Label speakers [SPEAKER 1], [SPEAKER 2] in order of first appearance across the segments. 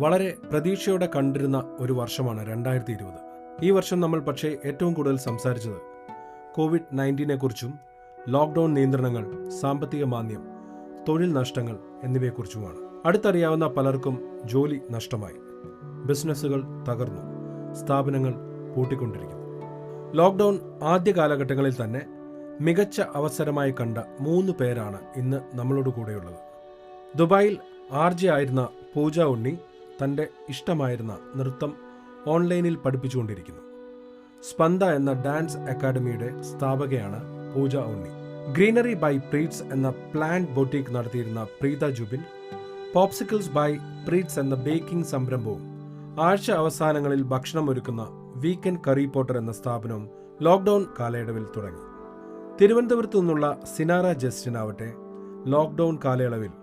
[SPEAKER 1] വളരെ പ്രതീക്ഷയോടെ കണ്ടിരുന്ന ഒരു വർഷമാണ് 2020. ഈ വർഷം നമ്മൾ പക്ഷേ ഏറ്റവും കൂടുതൽ സംസാരിച്ചത് COVID-19 കുറിച്ചും ലോക്ക്ഡൗൺ നിയന്ത്രണങ്ങൾ, സാമ്പത്തിക മാന്ദ്യം, തൊഴിൽ നഷ്ടങ്ങൾ എന്നിവയെക്കുറിച്ചുമാണ്. അടുത്തറിയാവുന്ന പലർക്കും ജോലി നഷ്ടമായി, ബിസിനസ്സുകൾ തകർന്നു, സ്ഥാപനങ്ങൾ പൂട്ടിക്കൊണ്ടിരിക്കുന്നു. ലോക്ക്ഡൗൺ ആദ്യ കാലഘട്ടങ്ങളിൽ തന്നെ മികച്ച അവസരമായി കണ്ട 3 പേരാണ് ഇന്ന് നമ്മളോട് കൂടെയുള്ളത്. ദുബായിൽ RJ ആയിരുന്ന പൂജ ഉണ്ണി തൻ്റെ ഇഷ്ടമായിരുന്ന നൃത്തം ഓൺലൈനിൽ പഠിപ്പിച്ചുകൊണ്ടിരിക്കുന്നു. സ്പന്ദ എന്ന ഡാൻസ് അക്കാഡമിയുടെ സ്ഥാപകയാണ് Pooja Unni. Greenery by Preets എന്ന പ്ലാന്റ് ബൊട്ടീക്ക് നടത്തിയിരുന്ന Preetha Jubin, popsicles by Preets എന്ന ബേക്കിംഗ് സംരംഭവും ആഴ്ച അവസാനങ്ങളിൽ ഭക്ഷണം ഒരുക്കുന്ന വീക്കെൻഡ് കറി പോട്ടർ എന്ന സ്ഥാപനവും ലോക്ക്ഡൗൺ കാലയളവിൽ തുടങ്ങി. തിരുവനന്തപുരത്തു നിന്നുള്ള സിനാര ജസ്റ്റിനാവട്ടെ ലോക്ക്ഡൗൺ കാലയളവിൽ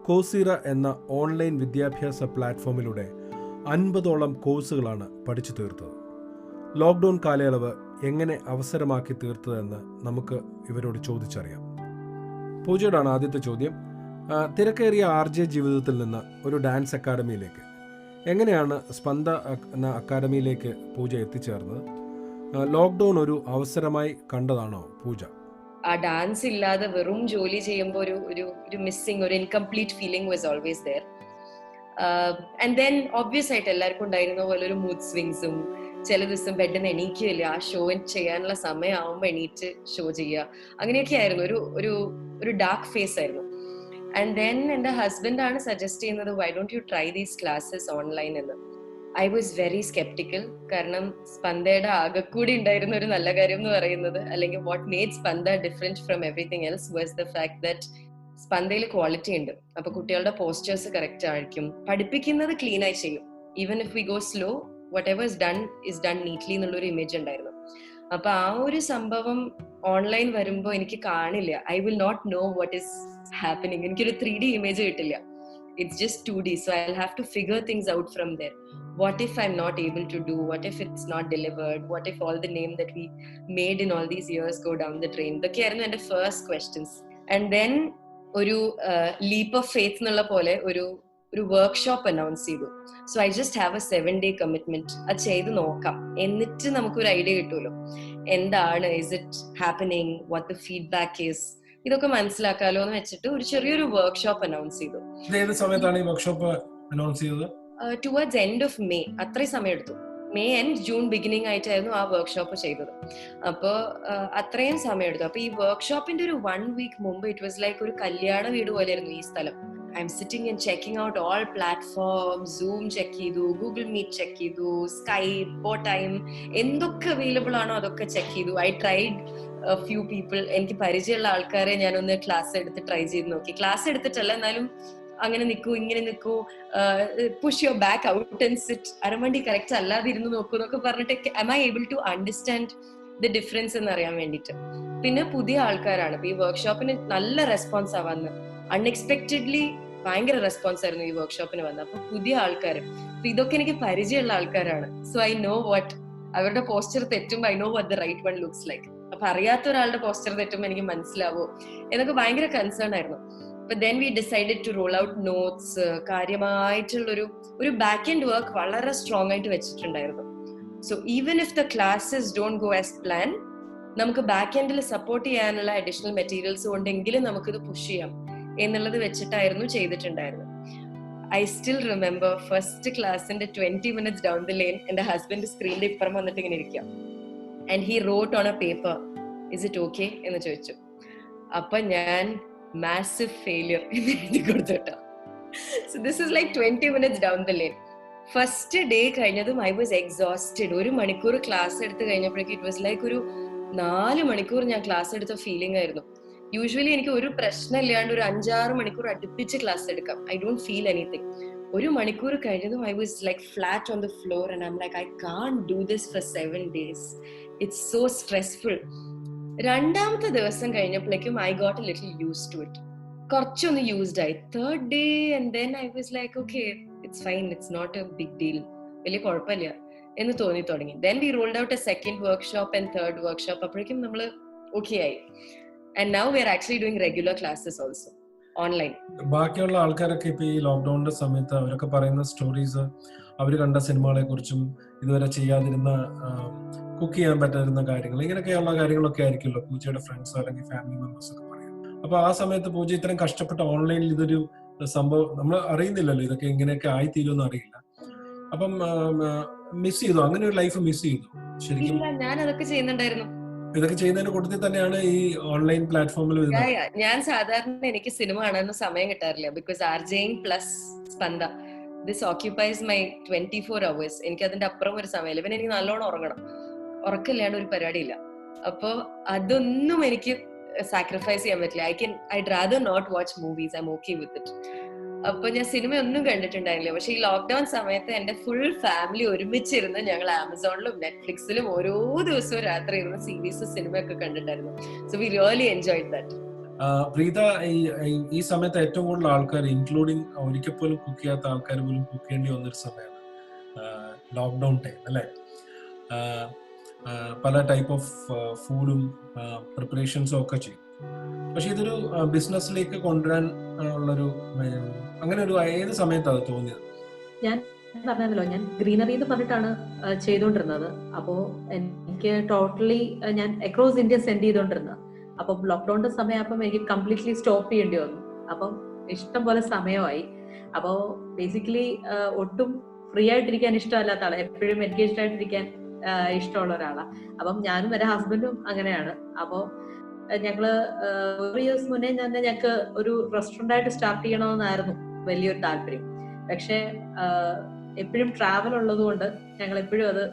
[SPEAKER 1] കോസീറ എന്ന ഓൺലൈൻ വിദ്യാഭ്യാസ പ്ലാറ്റ്ഫോമിലൂടെ 50ഓളം കോഴ്സുകളാണ് പഠിച്ചു തീർത്തത്. ലോക്ക്ഡൗൺ കാലയളവ് എങ്ങനെ അവസരമാക്കി തീർത്തതെന്ന് നമുക്ക് ഇവരോട് ചോദിച്ചറിയാം. പൂജയോടാണ് ആദ്യത്തെ ചോദ്യം. തിരക്കേറിയ RJ ജീവിതത്തിൽ നിന്ന് ഒരു ഡാൻസ് അക്കാഡമിയിലേക്ക് എങ്ങനെയാണ് സ്പന്ദ എന്ന അക്കാഡമിയിലേക്ക് പൂജ എത്തിച്ചേർന്നത്? ലോക്ക്ഡൗൺ ഒരു അവസരമായി കണ്ടതാണോ പൂജ?
[SPEAKER 2] ആ ഡാൻസ് ഇല്ലാതെ വെറും ജോലി ചെയ്യുമ്പോൾ ഒരു മിസ്സിങ്, ഒരു incomplete feeling was always there. And then obvious ആയിട്ട് എല്ലാവർക്കും ഉണ്ടായിരുന്ന പോലെ ഒരു മൂഡ് സ്വിങ്സും, ചില ദിവസം പെട്ടെന്ന് എണീക്കില്ല, ആ ഷോ ചെയ്യാനുള്ള സമയമാവുമ്പോൾ എണീറ്റ് ഷോ ചെയ്യുക, അങ്ങനെയൊക്കെ ആയിരുന്നു. ഒരു ഡാർക്ക് ഫേസ് ആയിരുന്നു. ആൻഡ് ദെൻ എൻ്റെ ഹസ്ബൻഡാണ് സജസ്റ്റ് ചെയ്യുന്നത്, why don't you try these classes online എന്ന്. I was very sceptical. കാരണം സ്പന്ദയുടെ ആകെക്കൂടി ഉണ്ടായിരുന്ന ഒരു നല്ല കാര്യം എന്ന് പറയുന്നത്, അല്ലെങ്കിൽ what made Spanda different from everything else was the fact that സ്പന്ദയിൽ ക്വാളിറ്റി ഉണ്ട്. അപ്പൊ കുട്ടികളുടെ പോസ്റ്റേഴ്സ് കറക്റ്റ് ആയിരിക്കും, പഠിപ്പിക്കുന്നത് ക്ലീൻ ആയി ചെയ്യും. Even if we go slow, whatever is done neatly എന്നുള്ളൊരു ഇമേജ് ഉണ്ടായിരുന്നു. അപ്പൊ ആ ഒരു സംഭവം ഓൺലൈൻ വരുമ്പോൾ എനിക്ക് കാണില്ല. I will not know what is happening. എനിക്കൊരു 3D ഇമേജ് കിട്ടില്ല. It's just 2D, so I'll have to figure things out from there. What if I'm not able to do? What if it's not delivered? What if all the name that we made in all these years go down the drain? ഇതൊക്കെയായിരുന്നു എൻ്റെ first questions. And then ഒരു leap of faith എന്നുള്ള പോലെ ഒരു workshop announce ചെയ്തു. So I just have A 7-day commitment. അത് ചെയ്ത് നോക്കാം, എന്നിട്ട് നമുക്കൊരു ഐഡിയ കിട്ടുമല്ലോ എന്താണ്, is it happening, what the feedback is, ഇതൊക്കെ മനസ്സിലാക്കാലോ എന്ന് വെച്ചിട്ട് ഒരു ചെറിയൊരു വർക്ക്ഷോപ്പ് അനൗൺസ് ചെയ്തു.
[SPEAKER 1] ഏത് സമയത്താണ് ഈ വർക്ക്ഷോപ്പ് അനൗൺസ് ചെയ്തത്?
[SPEAKER 2] Towards end of May. അത്രയും സമയം എടുത്തു. May ആൻഡ് June ബിഗിനിങ് ആയിട്ടായിരുന്നു ആ വർക്ക്ഷോപ്പ് ചെയ്തത്. അപ്പോൾ അത്രയും സമയം എടുത്തു. അപ്പൊ ഈ വർക്ക്ഷോപ്പിന്റെ ഒരു 1 week മുമ്പ് ഇറ്റ് വാസ് ലൈക്ക് ഒരു കല്യാണ വീട് പോലെയായിരുന്നു ഈ സ്ഥലം. I M sitting and checking out all platform. Zoom check ചെയ്തു, Google Meet ചെക്ക് ചെയ്തു, Skype, Botime, എന്തൊക്കെ അവൈലബിൾ ആണോ അതൊക്കെ ചെക്ക് ചെയ്തു. I tried few people. എനിക്ക് പരിചയമുള്ള ആൾക്കാരെ ഞാനൊന്ന് ക്ലാസ് എടുത്ത് ട്രൈ ചെയ്ത് നോക്കി. ക്ലാസ് എടുത്തിട്ടല്ല, എന്നാലും അങ്ങനെ നിൽക്കൂ, ഇങ്ങനെ നിൽക്കൂ, push your back out and sit, aramandi correct അല്ലാതെ ഇരുന്ന് നോക്കൂ എന്നൊക്കെ പറഞ്ഞിട്ട് am I able to understand the difference എന്ന് അറിയാൻ വേണ്ടിയിട്ട്. പിന്നെ പുതിയ ആൾക്കാരാണ്. ഇപ്പൊ ഈ വർക്ക്ഷോപ്പിന് നല്ല റെസ്പോൺസ് ആവാന്ന്, അൺഎക്സ്പെക്ടഡ്ലി ഭയങ്കര റെസ്പോൺസ് ആയിരുന്നു ഈ വർക്ക്ഷോപ്പിന് വന്നത്. അപ്പൊ പുതിയ ആൾക്കാർ, അപ്പൊ ഇതൊക്കെ എനിക്ക് പരിചയമുള്ള ആൾക്കാരാണ്. സോ ഐ നോ വാട്ട്, അവരുടെ പോസ്റ്റർ തെറ്റുമ്പോൾ I know what the right one looks like. അപ്പൊ അറിയാത്ത ഒരാളുടെ പോസ്റ്റർ തെറ്റുമ്പോൾ എനിക്ക് മനസ്സിലാവോ എന്നൊക്കെ ഭയങ്കര കൺസേൺ ആയിരുന്നു. But then we decided to roll out notes. കാര്യമായിട്ടുള്ളൊരു ബാക്ക് എൻഡ് വർക്ക് വളരെ സ്ട്രോങ് ആയിട്ട് വെച്ചിട്ടുണ്ടായിരുന്നു. So even if the classes don't go as plan, നമുക്ക് ബാക്ക് എൻഡിൽ സപ്പോർട്ട് ചെയ്യാനുള്ള അഡീഷണൽ മെറ്റീരിയൽസ് കൊണ്ടെങ്കിലും നമുക്കിത് പുഷ് ചെയ്യാം എന്നുള്ളത് വെച്ചിട്ടായിരുന്നു ചെയ്തിട്ടുണ്ടായിരുന്നത്. ഐ സ്റ്റിൽ റിമെമ്പർ ഫസ്റ്റ് ക്ലാസ്സിന്റെ 20 minutes ഡൗൺ ദ ലെയിൻ എൻ്റെ ഹസ്ബൻഡ് സ്ക്രീനിന്റെ ഇപ്പുറം വന്നിട്ട് ഇങ്ങനെ ഇരിക്കാം. And he wrote on A paper, is it okay എന്ന് ചോദിച്ചു. അപ്പൊ ഞാൻ massive failure എന്ന് എഴുതി കൊടുത്തിട്ടോ. So this is like 20 minutes down the lane. First day കഴിഞ്ഞതും I was exhausted. 1 മണിക്കൂർ ക്ലാസ് എടുത്ത് കഴിഞ്ഞപ്പോഴേക്കും it was like ഒരു 4 മണിക്കൂർ ഞാൻ ക്ലാസ് എടുത്ത ഫീലിംഗ് ആയിരുന്നു. യൂഷ്വലി എനിക്ക് ഒരു പ്രശ്നം ഇല്ലാണ്ട് ഒരു 5-6 മണിക്കൂർ അടുപ്പിച്ച് ക്ലാസ് എടുക്കാം. I don't feel anything. 1 മണിക്കൂർ കഴിഞ്ഞതും I was like flat on the floor and I'm like, I can't do this for 7 days. It's so stressful. രണ്ടാമത്തെ ദിവസം കഴിഞ്ഞപ്പോഴേക്കും I got a little used to it. കുറച്ചൊന്ന് used ആയി. Third day and then I was like okay, it's fine, it's not a big deal, വലിയ കുഴപ്പമില്ല എന്ന് തോന്നി തുടങ്ങി. Then we rolled out a second workshop and third workshop. അപ്പോഴേക്കും നമ്മൾ okay ആയി. And now we are actually doing regular classes also. Online.
[SPEAKER 1] ബാക്കിയുള്ള ആൾക്കാരൊക്കെ ഇപ്പൊ ഈ ലോക്ക്ഡൌണിന്റെ സമയത്ത് അവരൊക്കെ പറയുന്ന സ്റ്റോറീസ്, അവർ കണ്ട സിനിമകളെ കുറിച്ചും ഇതുവരെ ചെയ്യാതിരുന്ന കുക്ക് ചെയ്യാൻ പറ്റാതിരുന്ന കാര്യങ്ങൾ, ഇങ്ങനെയൊക്കെയുള്ള കാര്യങ്ങളൊക്കെ ആയിരിക്കുമല്ലോ പൂജയുടെ ഫ്രണ്ട്സ് അല്ലെങ്കിൽ ഫാമിലി മെമ്പേഴ്സ് ഒക്കെ പറയും. അപ്പൊ ആ സമയത്ത് പൂജ ഇത്രയും കഷ്ടപ്പെട്ട ഓൺലൈനിൽ ഇതൊരു സംഭവം നമ്മൾ അറിയുന്നില്ലല്ലോ, ഇതൊക്കെ ഇങ്ങനെയൊക്കെ ആയിത്തീരുമെന്ന് അറിയില്ല. അപ്പം മിസ് ചെയ്തു, അങ്ങനെ ഒരു ലൈഫ് മിസ് ചെയ്തു ശരിക്കും?
[SPEAKER 2] ഇല്ല, ഞാൻ അതൊക്കെ ചെയ്യുന്നുണ്ടായിരുന്നു.
[SPEAKER 1] ഇതൊക്കെ ചെയ്യുന്നതിന്റെ കൂട്ടത്തിൽ തന്നെയാണ് ഈ ഓൺലൈൻ പ്ലാറ്റ്ഫോമിൽ വരുന്നത്.
[SPEAKER 2] ഞാൻ സാധാരണ എനിക്ക് സിനിമ കാണാനൊന്നും സമയം കിട്ടാറില്ല. Because RJing plus Spanda, this occupies my 24 hours. എനിക്ക് അതിന്റെ അപ്പുറം ഒരു സമയമില്ല. പിന്നെ എനിക്ക് നല്ലോണം ഉറങ്ങണം. ഉറക്കമില്ലാണ്ട് ഒരു പരിപാടിയില്ല. അപ്പൊ അതൊന്നും എനിക്ക് സാക്രിഫൈസ് ചെയ്യാൻ പറ്റില്ല. I'd rather not watch movies. I'm okay with it. അപ്പൊ ഞാൻ സിനിമ ഒന്നും കണ്ടിട്ടുണ്ടായില്ല. പക്ഷെ ഈ ലോക്ക്ഡൌൺ സമയത്ത് എന്റെ ഫുൾ ഫാമിലി ഒരുമിച്ചിരുന്ന് ഞങ്ങൾ ആമസോണിലും നെറ്റ്ഫ്ലിക്സിലും ഓരോ ദിവസവും രാത്രി ഇരുന്ന് സീരീസ് സിനിമയൊക്കെ കണ്ടിട്ടുണ്ടായിരുന്നു. So we really enjoyed that.
[SPEAKER 1] Preetha, ഈ സമയത്ത് ഏറ്റവും കൂടുതൽ ആൾക്കാർ, ഇൻക്ലൂഡിങ് ഒരിക്കൽ പോലും കുക്ക് ചെയ്യാത്ത ആൾക്കാർ പോലും കുക്ക് ചെയ്യേണ്ടി വന്നൊരു സമയമാണ് ലോക്ക്ഡൌൺ ടൈം അല്ലേ? പല ടൈപ്പ് ഓഫ് ഫുഡും പ്രിപ്പറേഷൻസും ഒക്കെ ചെയ്യും. പക്ഷെ ഇതൊരു ബിസിനസ്സിലേക്ക് കൊണ്ടുവരാൻ ഉള്ളൊരു അങ്ങനെ ഒരു ഏത് സമയത്താണ് തോന്നിയത്?
[SPEAKER 3] ഞാൻ പറഞ്ഞല്ലോ, ഞാൻ ഗ്രീനറി എന്ന് പറഞ്ഞിട്ടാണ് ചെയ്തുകൊണ്ടിരുന്നത്. അപ്പോ എനിക്ക് ടോട്ടലി ഞാൻ അക്രോസ് ഇന്ത്യ സെൻഡ് ചെയ്തോണ്ടിരുന്നത്. അപ്പൊ ലോക്ക്ഡൌണിന്റെ സമയമാകുമ്പോൾ എനിക്ക് കംപ്ലീറ്റ്ലി സ്റ്റോപ്പ് ചെയ്യേണ്ടി വന്നു. അപ്പം ഇഷ്ടം പോലെ സമയമായി. അപ്പോ ബേസിക്കലി ഒട്ടും ഫ്രീ ആയിട്ടിരിക്കാൻ ഇഷ്ടമല്ലാത്ത ആളാണ്, എപ്പോഴും എൻഗേജ്ഡ് ആയിട്ടിരിക്കാൻ ഇഷ്ടമുള്ള ഒരാളാണ്. അപ്പം ഞാനും എന്റെ ഹസ്ബൻഡും അങ്ങനെയാണ്. അപ്പോ ഞങ്ങള് 4 years മുന്നേ തന്നെ ഞങ്ങൾക്ക് ഒരു റെസ്റ്റോറന്റ് ആയിട്ട് സ്റ്റാർട്ട് ചെയ്യണമെന്നായിരുന്നു വലിയൊരു താല്പര്യം. പക്ഷെ എപ്പോഴും ട്രാവൽ ഉള്ളത് കൊണ്ട് ഞങ്ങൾ എപ്പോഴും അത്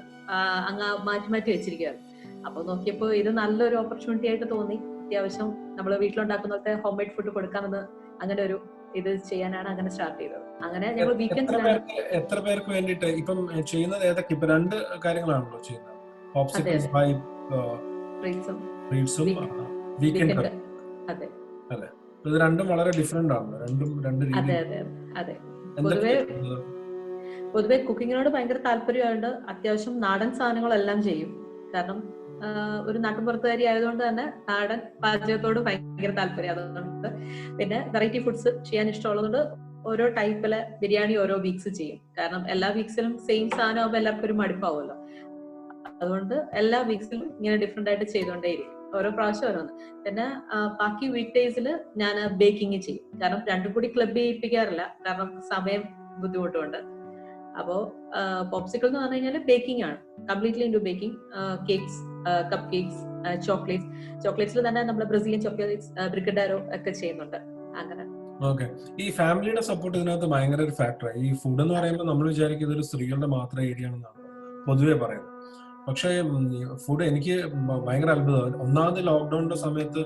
[SPEAKER 3] അങ്ങ് മാറ്റി വെച്ചിരിക്കുകയാണ്. അപ്പൊ നോക്കിയപ്പോ ഇത് നല്ലൊരു ഓപ്പർച്യൂണിറ്റി ആയിട്ട് തോന്നി. അത്യാവശ്യം നമ്മൾ വീട്ടിലുണ്ടാക്കുന്നത്തെ ഹോം മെയ്ഡ് ഫുഡ് കൊടുക്കാമെന്ന് അങ്ങനെ ഒരു ഇത് ചെയ്യാനാണ് അങ്ങനെ സ്റ്റാർട്ട് ചെയ്തത്. അങ്ങനെ ഞങ്ങൾ വീക്കെൻഡ്സിലാണ്.
[SPEAKER 1] എത്ര പേർക്ക് വേണ്ടിയിട്ട് ഇപ്പം ചെയ്യുന്നത്? ഏതൊക്കെ ഇപ്പൊ 2 കാര്യങ്ങളാണല്ലോ ചെയ്യുന്നത്, പോപ്സിക്കിൾസ് ബൈ ഫ്രീഡ്സും വീക്കെൻഡ്.
[SPEAKER 3] അതെ
[SPEAKER 1] അല്ലേ? ഇത് രണ്ടും വളരെ ഡിഫറെന്റ് ആണ്, രണ്ടും രണ്ട് രീതി.
[SPEAKER 3] അതെ അതെ അതെ. പൊതുവെ കുക്കിങ്ങിനോട് ഭയങ്കര താല്പര്യമായിട്ട് അത്യാവശ്യം നാടൻ സാധനങ്ങളെല്ലാം ചെയ്യും. കാരണം ഒരു നാട്ടുപുറത്തുകാരി ആയതുകൊണ്ട് തന്നെ നാടൻ പാചകത്തോട് ഭയങ്കര താല്പര്യം. അതുകൊണ്ട് പിന്നെ വെറൈറ്റി ഫുഡ്സ് ചെയ്യാൻ ഇഷ്ടമുള്ളതുകൊണ്ട് ഓരോ ടൈപ്പിലെ ബിരിയാണി ഓരോ വീക്സ് ചെയ്യും. കാരണം എല്ലാ വീക്സിലും സെയിം സാധനം ആകുമ്പോൾ എല്ലാവർക്കും ഒരു മടുപ്പാവുമല്ലോ. അതുകൊണ്ട് എല്ലാ വീക്സിലും ഇങ്ങനെ ഡിഫറെന്റ് ആയിട്ട് ചെയ്തുകൊണ്ടേയിരിക്കും, ഓരോ പ്രാവശ്യം ഓരോന്ന്. പിന്നെ ബാക്കി വീക്ക് ഡേയ്സിൽ ഞാൻ ബേക്കിംഗ് ചെയ്യും. കാരണം രണ്ടും കൂടി ക്ലബ് ചെയ്യിപ്പിക്കാറില്ല, കാരണം സമയം ബുദ്ധിമുട്ടുണ്ട്. അപ്പോ പോപ്സിക്കിൾ എന്ന് പറഞ്ഞു കഴിഞ്ഞാൽ ബേക്കിംഗ് ആണ്, completely into baking. Cakes, cupcakes, ചോക്ലേറ്റ്സിൽ തന്നെ നമ്മൾ ബ്രസീലിയൻ ചോക്ലേറ്റ്സ്, ബ്രിഗഡാരോ ഒക്കെ ചെയ്യുന്നുണ്ട്. അങ്ങനെ
[SPEAKER 1] ഓക്കെ. ഈ ഫാമിലിയുടെ സപ്പോർട്ട് ഇതിനകത്ത് ഭയങ്കര ഒരു ഫാക്ടറാണ്. ഈ ഫുഡ് എന്ന് പറയുമ്പോൾ നമ്മൾ വിചാരിക്കും ഇതൊരു സ്ത്രീകളുടെ മാത്രം ഏരിയ ആണെന്നാണ് പൊതുവെ പറയുന്നത്. പക്ഷേ ഫുഡ് എനിക്ക് ഭയങ്കര അത്ഭുതമാണ്. ഒന്നാമത് ലോക്ക്ഡൌണിന്റെ സമയത്ത്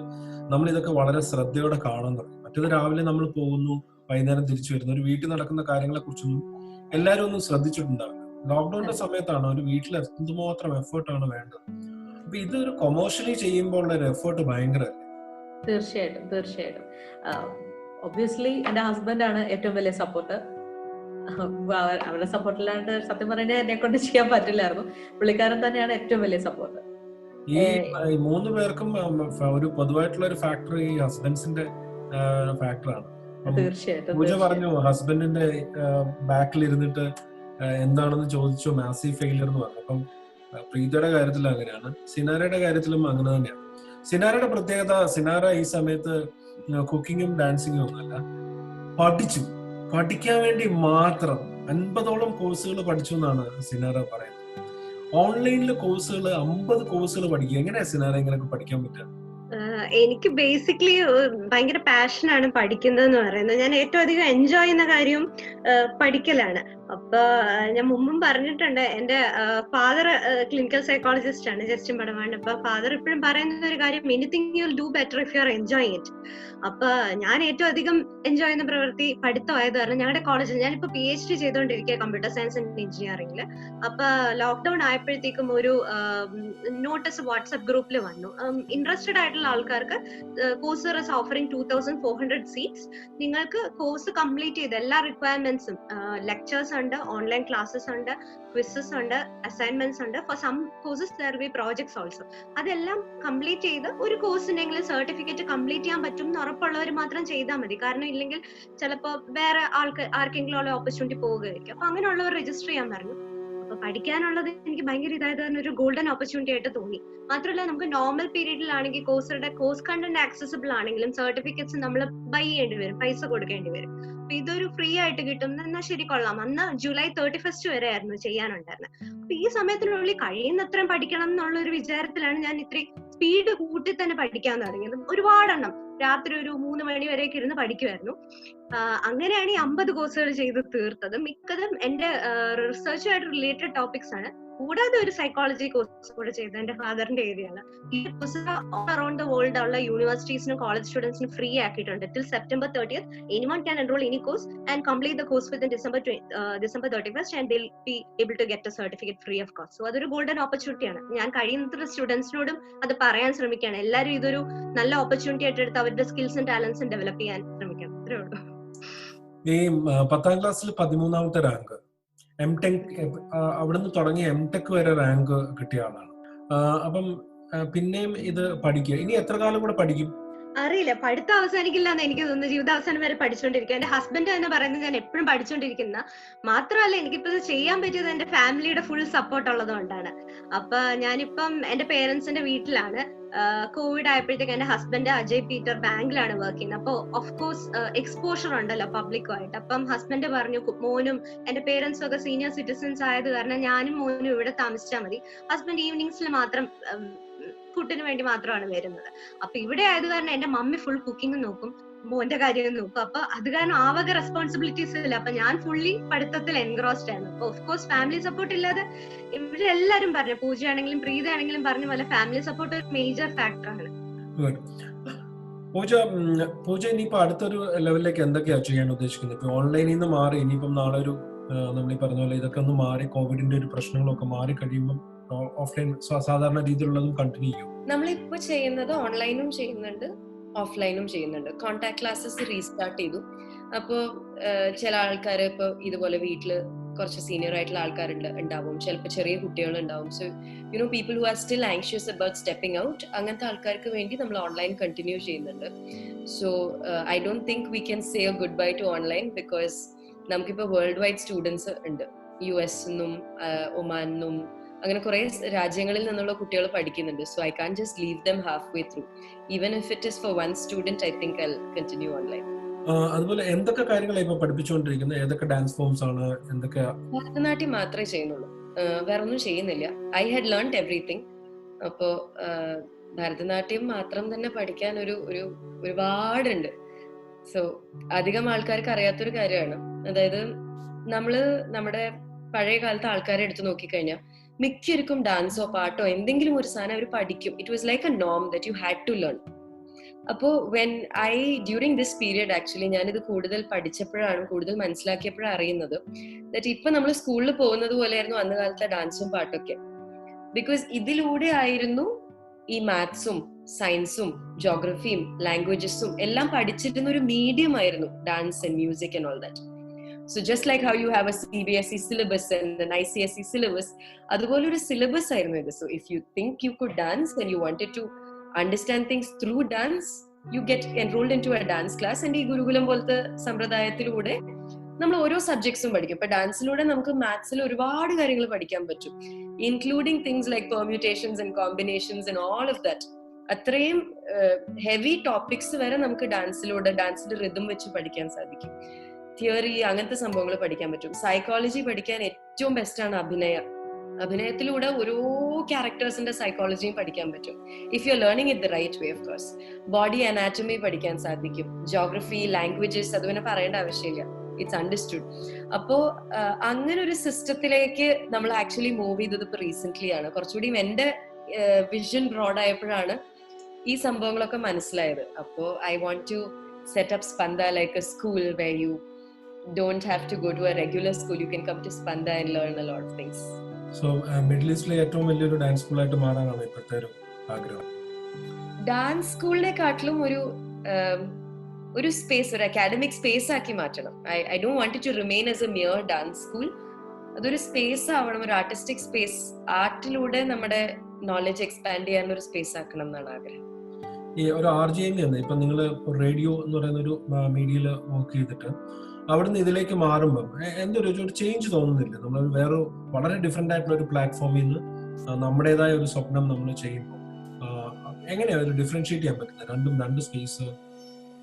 [SPEAKER 1] നമ്മൾ ഇതൊക്കെ വളരെ ശ്രദ്ധയോടെ കാണാൻ തുടങ്ങി. മറ്റേത് രാവിലെ നമ്മൾ പോകുന്നു, വൈകുന്നേരം തിരിച്ചു വരുന്നു, ഒരു വീട്ടിൽ നടക്കുന്ന കാര്യങ്ങളെ കുറിച്ചൊന്നും എല്ലാവരും ഒന്നും ശ്രദ്ധിച്ചിട്ടുണ്ടാവില്ല. ലോക്ക്ഡൌണിന്റെ സമയത്താണ് ഒരു വീട്ടിൽ എന്തുമാത്രം എഫേർട്ടാണ് വേണ്ടത്. അപ്പൊ ഇതൊരു കൊമേഴ്ഷ്യലി ചെയ്യുമ്പോൾ ഉള്ള ഒരു എഫേർട്ട് ഭയങ്കര.
[SPEAKER 3] തീർച്ചയായിട്ടും ഒബ്വിയസ്ലി എന്റെ ഹസ്ബൻഡാണ് ഏറ്റവും വലിയ സപ്പോർട്ട്. അവരുടെ സപ്പോർട്ടില്ലാണ്ട് സത്യം പറഞ്ഞാൽ എന്നെ കൊണ്ട് ചെയ്യാൻ പറ്റില്ലായിരുന്നു. പുള്ളിക്കാരൻ തന്നെയാണ് ഏറ്റവും വലിയ സപ്പോർട്ട്.
[SPEAKER 1] ഈ 3 പേർക്കും ഒരു പൊതുവായിട്ടുള്ള ഒരു ഫാക്ടർ ഈ ഹസ്ബൻഡ്സിന്റെ ഫാക്ടറാണ്.
[SPEAKER 3] തീർച്ചയായിട്ടും
[SPEAKER 1] പൂജ പറഞ്ഞു ഹസ്ബൻഡിന്റെ ബാക്കിൽ ഇരുന്നിട്ട് എന്താണെന്ന് ചോദിച്ചു, മാസീവ് ഫെയിലിയർ എന്ന് പറഞ്ഞു. അപ്പം പ്രീതയുടെ കാര്യത്തിലും അങ്ങനെയാണ്, സിനാരയുടെ കാര്യത്തിലും അങ്ങനെ തന്നെയാണ്. സിനാരയുടെ പ്രത്യേകത, സിനാര ഈ സമയത്ത് കുക്കിങ്ങും ഡാൻസിങ്ങും ഒന്നുമല്ല, പഠിക്കാൻ വേണ്ടി മാത്രം 50ഓളം കോഴ്സുകൾ പഠിച്ചു എന്നാണ് സിനാര പറയുന്നത്. ഓൺലൈനിലെ കോഴ്സുകൾ 50 കോഴ്സുകൾ പഠിക്കുക. എങ്ങനെയാ സിനാര ഇങ്ങനെയൊക്കെ പഠിക്കാൻ പറ്റുക?
[SPEAKER 4] എനിക്ക് ബേസിക്കലി ഭയങ്കര പാഷനാണ് പഠിക്കുന്നതെന്ന് പറയുന്നത്. ഞാൻ ഏറ്റവും അധികം എൻജോയ് ചെയ്യുന്ന കാര്യം പഠിക്കലാണ്. അപ്പൊ ഞാൻ മുമ്പും പറഞ്ഞിട്ടുണ്ട്, എന്റെ ഫാദർ ക്ലിനിക്കൽ സൈക്കോളജിസ്റ്റ് ആണ്, ജസ്റ്റിൻ പടവാണ്. അപ്പൊ ഫാദർ എപ്പോഴും പറയുന്ന ഒരു കാര്യം, anything you will do better if you are enjoying it. അപ്പൊ ഞാൻ ഏറ്റവും അധികം എൻജോയ് ചെയ്യുന്ന പ്രവൃത്തി പഠിത്തമായത് കാരണം ഞങ്ങളുടെ കോളേജിൽ ഞാനിപ്പോ PhD ചെയ്തുകൊണ്ടിരിക്കുക കമ്പ്യൂട്ടർ സയൻസ് ആൻഡ് എഞ്ചിനീയറിംഗില്. അപ്പൊ ലോക്ക്ഡൌൺ ആയപ്പോഴത്തേക്കും ഒരു നോട്ടീസ് വാട്സ്ആപ്പ് ഗ്രൂപ്പിൽ വന്നു, ഇൻട്രസ്റ്റഡ് ആയിട്ടുള്ള ആൾക്കാർക്ക് കോഴ്സർ ഇസ് ഓഫറിംഗ് 2400 സീറ്റ്സ്. നിങ്ങൾക്ക് കോഴ്സ് കംപ്ലീറ്റ് ചെയ്ത് എല്ലാ റിക്വയർമെന്റ്സും, ലെക്ചേഴ്സ് ഉണ്ട്, ഓൺലൈൻ ക്ലാസ്സസ് ഉണ്ട്, ക്വിസസ് ഉണ്ട്, അസൈൻമെന്റ്സ് ഉണ്ട്. For some courses there be projects also. അതെല്ലാം കംപ്ലീറ്റ് ചെയ്ത് ഒരു കോഴ്സിനെങ്കിലും സർട്ടിഫിക്കറ്റ് കംപ്ലീറ്റ് ചെയ്യാൻ പറ്റും എന്ന് ഉറപ്പുള്ളവർ മാത്രം ചെയ്താൽ മതി. കാരണം ഇല്ലെങ്കിൽ ചിലപ്പോൾ വേറെ ആർക്കെങ്കിലും ഉള്ള ഓപ്പർച്യൂണിറ്റി പോവുകയായിരിക്കും. അപ്പൊ അങ്ങനെയുള്ളവർ രജിസ്റ്റർ ചെയ്യാൻ പറഞ്ഞു. അപ്പൊ പഠിക്കാനുള്ളത് എനിക്ക് ഭയങ്കര ഇതായത് തന്നെ ഒരു ഗോൾഡൻ ഓപ്പർച്യൂണിറ്റി ആയിട്ട് തോന്നി. മാത്രമല്ല നമുക്ക് നോർമൽ പീരീഡിലാണെങ്കിൽ കോഴ്സ് കണ്ടന്റ് ആക്സസിബിൾ ആണെങ്കിലും സർട്ടിഫിക്കറ്റ്സ് നമ്മൾ ബൈ ചെയ്യേണ്ടി വരും, പൈസ കൊടുക്കേണ്ടി വരും. അപ്പൊ ഇതൊരു ഫ്രീ ആയിട്ട് കിട്ടും എന്നാൽ ശരി കൊള്ളാം. അന്ന് July 31st വരെ ആയിരുന്നു ചെയ്യാനുണ്ടായിരുന്നത്. അപ്പൊ ഈ സമയത്തിനുള്ളിൽ കഴിയുന്നത്രയും പഠിക്കണം എന്നുള്ള ഒരു വിചാരത്തിലാണ് ഞാൻ ഇത്രയും സ്പീഡ് കൂട്ടി തന്നെ പഠിക്കാൻ തുടങ്ങിയത്. ഒരുപാടെണ്ണം രാത്രി ഒരു 3 മണി വരെയൊക്കെ ഇരുന്ന് പഠിക്കുമായിരുന്നു. അങ്ങനെയാണ് ഈ 50 കോഴ്സുകൾ ചെയ്ത് തീർത്തത്. മിക്കതും എന്റെ റിസർച്ചുമായിട്ട് റിലേറ്റഡ് ടോപ്പിക്സ് ആണ്. കൂടാതെ ഒരു സൈക്കോളജി കോഴ്സ് കൂടെ ചെയ്തത് എന്റെ ഫാദറിന്റെ ഏരിയയാണ്. ഈ course all around the world ഉള്ള യൂണിവേഴ്സിറ്റീസിനും കോളേജ് സ്റ്റുഡൻസിനും ഫ്രീ ആക്കിയിട്ടുണ്ട്. Till September 30th anyone can enroll any course and complete the course within December 31st and they'll be able to get a certificate free of cost. So അതൊരു golden opportunity ആണ്. ഞാൻ കഴിയുന്നത്ര സ്റ്റുഡൻസിനോടും അത് പറയാൻ ശ്രമിക്കുകയാണ്. എല്ലാവരും ഇതൊരു നല്ല ഓപ്പർച്യൂണിറ്റി ആയിട്ട് എടുത്ത് അവരുടെ സ്കിൽസും ടാലൻസും ഡെവലപ്പ് ചെയ്യാൻ ശ്രമിക്കണം. അത്രേ ഉള്ളൂ.
[SPEAKER 1] ഈ 10th ക്ലാസ്സിൽ 13ാമത്തെ റാങ്ക്, M.Tech അവിടുന്ന് തുടങ്ങി M.Tech വരെ റാങ്ക് കിട്ടിയ ആളാണ്. അപ്പം പിന്നെയും ഇത് പഠിക്കുക. ഇനി എത്ര കാലം കൂടെ പഠിക്കും?
[SPEAKER 4] അറിയില്ല, പഠിത്തം അവസാനിക്കില്ല എന്ന് എനിക്ക് തോന്നുന്നു. ജീവിതാവസാനം വരെ പഠിച്ചുകൊണ്ടിരിക്കുക. എന്റെ ഹസ്ബൻഡ് തന്നെ പറയുന്നത് ഞാൻ എപ്പോഴും പഠിച്ചുകൊണ്ടിരിക്കുന്ന. മാത്രമല്ല എനിക്കിപ്പോ ഇത് ചെയ്യാൻ പറ്റിയത് എന്റെ ഫാമിലിയുടെ ഫുൾ സപ്പോർട്ട് ഉള്ളത് കൊണ്ടാണ്. അപ്പൊ ഞാനിപ്പം എന്റെ പേരൻസിന്റെ വീട്ടിലാണ്. കോവിഡ് ആയപ്പോഴത്തേക്ക് എന്റെ ഹസ്ബൻഡ് അജയ് പീറ്റർ ബാങ്കിലാണ് വർക്ക് ചെയ്യുന്നത്. അപ്പൊ ഓഫ് കോഴ്സ് എക്സ്പോഷർ ഉണ്ടല്ലോ പബ്ലിക്കുമായിട്ട്. അപ്പം ഹസ്ബൻഡ് പറഞ്ഞു മോനും എന്റെ പേരൻസും ഒക്കെ സീനിയർ സിറ്റിസൺസ് ആയത് കാരണം ഞാനും മോനും ഇവിടെ താമസിച്ചാൽ മതി. ഹസ്ബൻഡ് ഈവനിങ്സിൽ മാത്രം ഫുഡിന് വേണ്ടി മാത്രമാണ് വരുന്നത്. അപ്പൊ ഇവിടെ ആയത് കാരണം എന്റെ മമ്മി ഫുൾ കുക്കിംഗ് നോക്കും, മോന്റെ കാര്യം നോക്കും. അപ്പൊ അത് കാരണം ആവക റെസ്പോൺസിബിലിറ്റീസ് ഇല്ല. അപ്പൊ ഞാൻ ഫുള്ളി പഠിത്തത്തിൽ എൻഗ്രോസ്ഡ് ആണ്. അപ്പൊ ഓഫ് കോഴ്സ് ഫാമിലി സപ്പോർട്ട് ഇല്ലാതെ ഇവിടെ എല്ലാരും പറഞ്ഞു, പൂജയാണെങ്കിലും പ്രീതയാണെങ്കിലും പറഞ്ഞ പോലെ ഫാമിലി സപ്പോർട്ട് ഒരു മേജർ ഫാക്ടറാണ്.
[SPEAKER 1] പൂജ ഇനിയിപ്പോ അടുത്തൊരു ലെവലിലേക്ക് എന്തൊക്കെയാ ചെയ്യാൻ ഉദ്ദേശിക്കുന്നത്? ഇപ്പൊ ഓൺലൈനിൽ നിന്ന് മാറി ഇനിയിപ്പം നാളെ ഒരു നമ്മൾ ഈ പറഞ്ഞ പോലെ ഇതൊക്കെ ഒന്ന് മാറി കോവിഡിന്റെ ഒരു പ്രശ്നങ്ങളൊക്കെ മാറി കഴിയുമ്പോൾ ഓഫ്ലൈൻ സാധാരണ രീതിയിലുള്ളതും കണ്ടിന്യൂ ചെയ്യും.
[SPEAKER 2] നമ്മളിപ്പോ ചെയ്യുന്നത് ഓൺലൈനും ചെയ്യുന്നുണ്ട്, ഓഫ്ലൈനും ചെയ്യുന്നുണ്ട്. കോൺടാക്ട് ക്ലാസ്സസ് റീസ്റ്റാർട്ട് ചെയ്തു. അപ്പോൾ ചില ആൾക്കാർ ഇപ്പൊ ഇതുപോലെ വീട്ടില് കുറച്ച് സീനിയർ ആയിട്ടുള്ള ആൾക്കാരുണ്ടാവും, ചിലപ്പോൾ ചെറിയ കുട്ടികളുണ്ടാവും. So you know people who are still anxious about stepping out, അങ്ങനത്തെ ആൾക്കാർക്ക് വേണ്ടി നമ്മൾ ഓൺലൈൻ കണ്ടിന്യൂ ചെയ്യുന്നുണ്ട്. So I don't think we can say a goodbye to online because നമുക്കിപ്പോൾ വേൾഡ് വൈഡ് സ്റ്റുഡൻസ് ഉണ്ട്. US-ന്നും ഒമാനും അങ്ങനെ കുറെ രാജ്യങ്ങളിൽ നിന്നുള്ള കുട്ടികൾ പഠിക്കുന്നുണ്ട്. So I can just leave them halfway through. Even if it is for one student, I think I continue online.
[SPEAKER 1] അതുപോലെ എന്തൊക്കെ കാര്യങ്ങളാണ് ഇപ്പൊ പഠിപ്പിച്ചുകൊണ്ടിരിക്കുന്നത്? ഏതൊക്കെ ഡാൻസ് ഫോംസ് ആണ്? എന്തൊക്കെ?
[SPEAKER 2] ഭരതനാട്യം മാത്രമേ ചെയ്യുന്നുള്ളൂ, വേറെ ഒന്നും ചെയ്യുന്നില്ല. I had learned everything. അപ്പോ ഭരതനാട്യം മാത്രം തന്നെ പഠിക്കാൻ ഒരുപാടുണ്ട്. സോ അധികം ആൾക്കാർക്ക് അറിയാത്തൊരു കാര്യമാണ്. അതായത് നമ്മുടെ പഴയ കാലത്തെ ആൾക്കാരെ എടുത്ത് നോക്കിക്കഴിഞ്ഞാൽ മിക്കവർക്കും ഡാൻസോ പാട്ടോ എന്തെങ്കിലും ഒരു സാധനം അവർ പഠിക്കും. ഇറ്റ് വാസ് ലൈക്ക് എ നോം that you had to learn. അപ്പോ ഡ്യൂറിങ് ദിസ് പീരിയഡ് ആക്ച്വലി ഞാനിത് കൂടുതൽ പഠിച്ചപ്പോഴാണ്, കൂടുതൽ മനസ്സിലാക്കിയപ്പോഴാണ് അറിയുന്നത് ദാറ്റ് ഇപ്പൊ നമ്മൾ സ്കൂളിൽ പോകുന്നത് പോലെയായിരുന്നു അന്ന് കാലത്തെ ഡാൻസും പാട്ടൊക്കെ. ബിക്കോസ് ഇതിലൂടെ ആയിരുന്നു ഈ മാത്സും സയൻസും ജോഗ്രഫിയും ലാംഗ്വേജസും എല്ലാം പഠിച്ചിരുന്ന ഒരു മീഡിയം ആയിരുന്നു dance and music and all that. So just like how you have a CBSE syllabus and an ICSE syllabus, അതുപോലെ ഒരു സിലബസ് ആയിരുന്നു ഇത്. So if you think you could dance and you wanted to understand things through dance, you get enrolled into a dance class. and ഈ ഗുരുകുലം പോലത്തെ സമ്പ്രദായത്തിലൂടെ നമ്മൾ ഓരോ സബ്ജക്ട്സും പഠിക്കും. ഇപ്പൊ ഡാൻസിലൂടെ നമുക്ക് മാത്സിൽ ഒരുപാട് കാര്യങ്ങൾ പഠിക്കാൻ പറ്റും, including things like permutations and combinations and all of that. അത്രയും ഹെവി ടോപ്പിക്സ് വരെ നമുക്ക് ഡാൻസിന്റെ റിതം വെച്ച് പഠിക്കാൻ സാധിക്കും. തിയറി അങ്ങനത്തെ സംഭവങ്ങൾ പഠിക്കാൻ പറ്റും. സൈക്കോളജി പഠിക്കാൻ ഏറ്റവും ബെസ്റ്റ് ആണ് അഭിനയത്തിലൂടെ ഓരോ ക്യാരക്ടേഴ്സിന്റെ സൈക്കോളജിയും പഠിക്കാൻ പറ്റും. If you are learning it the right way of course. Body anatomy പഠിക്കാൻ സാധിക്കും, ജോഗ്രഫി, ലാംഗ്വേജസ്, അത് പിന്നെ പറയേണ്ട ആവശ്യമില്ല, ഇറ്റ്സ് അണ്ടർസ്റ്റുഡ്. അപ്പോ അങ്ങനെ ഒരു സിസ്റ്റത്തിലേക്ക് നമ്മൾ ആക്ച്വലി മൂവ് ചെയ്തത് ഇപ്പൊ റീസെന്റ് ആണ്. കുറച്ചുകൂടി എന്റെ വിഷൻ ബ്രോഡ് ആയപ്പോഴാണ് ഈ സംഭവങ്ങളൊക്കെ മനസ്സിലായത്. അപ്പോ I want to set up Spanda like a school where you don't have to go to a regular school. You can come to Spanda and learn a lot of things.
[SPEAKER 1] So middle ഈസ്റ്റിലെ ഏറ്റവും വലിയൊരു dance സ്കൂളായിട്ട് മാറാനാണ് ഇപ്പോഴത്തെ ഒരു ആഗ്രഹം.
[SPEAKER 2] Dance സ്കൂളിനെക്കാട്ടിലും ഒരു ഒരു space, ഒരു academic space ആക്കി മാറ്റണം. I don't want to remain as a mere dance school. അതൊരു സ്പേസ് ആവണം, ഒരു ആർട്ടിസ്റ്റിക് സ്പേസ്. ആർട്ടിലൂടെ നമ്മുടെ നോളജ് എക്സ്പാൻഡ് ചെയ്യാനുള്ള ഒരു സ്പേസ് ആക്കണം എന്നാണ് ആഗ്രഹം.
[SPEAKER 1] ഈ ഒരു RJM ഇപ്പൊ നിങ്ങൾ റേഡിയോ എന്ന് പറയുന്ന ഒരു മീഡിയയിൽ വർക്ക് ചെയ്തിട്ട് അവിടുന്ന് ഇതിലേക്ക് മാറുമ്പോൾ എന്തൊരു ചേഞ്ച് തോന്നുന്നില്ല? നമ്മൾ വേറെ വളരെ ഡിഫറെന്റ് ആയിട്ടുള്ള ഒരു പ്ലാറ്റ്ഫോമിൽ നിന്ന് നമ്മുടേതായ ഒരു സ്വപ്നം നമ്മൾ ചെയ്യുമ്പോൾ എങ്ങനെയാണ് ഒരു ഡിഫറൻഷിയേറ്റ് ചെയ്യാൻ പറ്റുന്നത് രണ്ട് സ്പേസ്?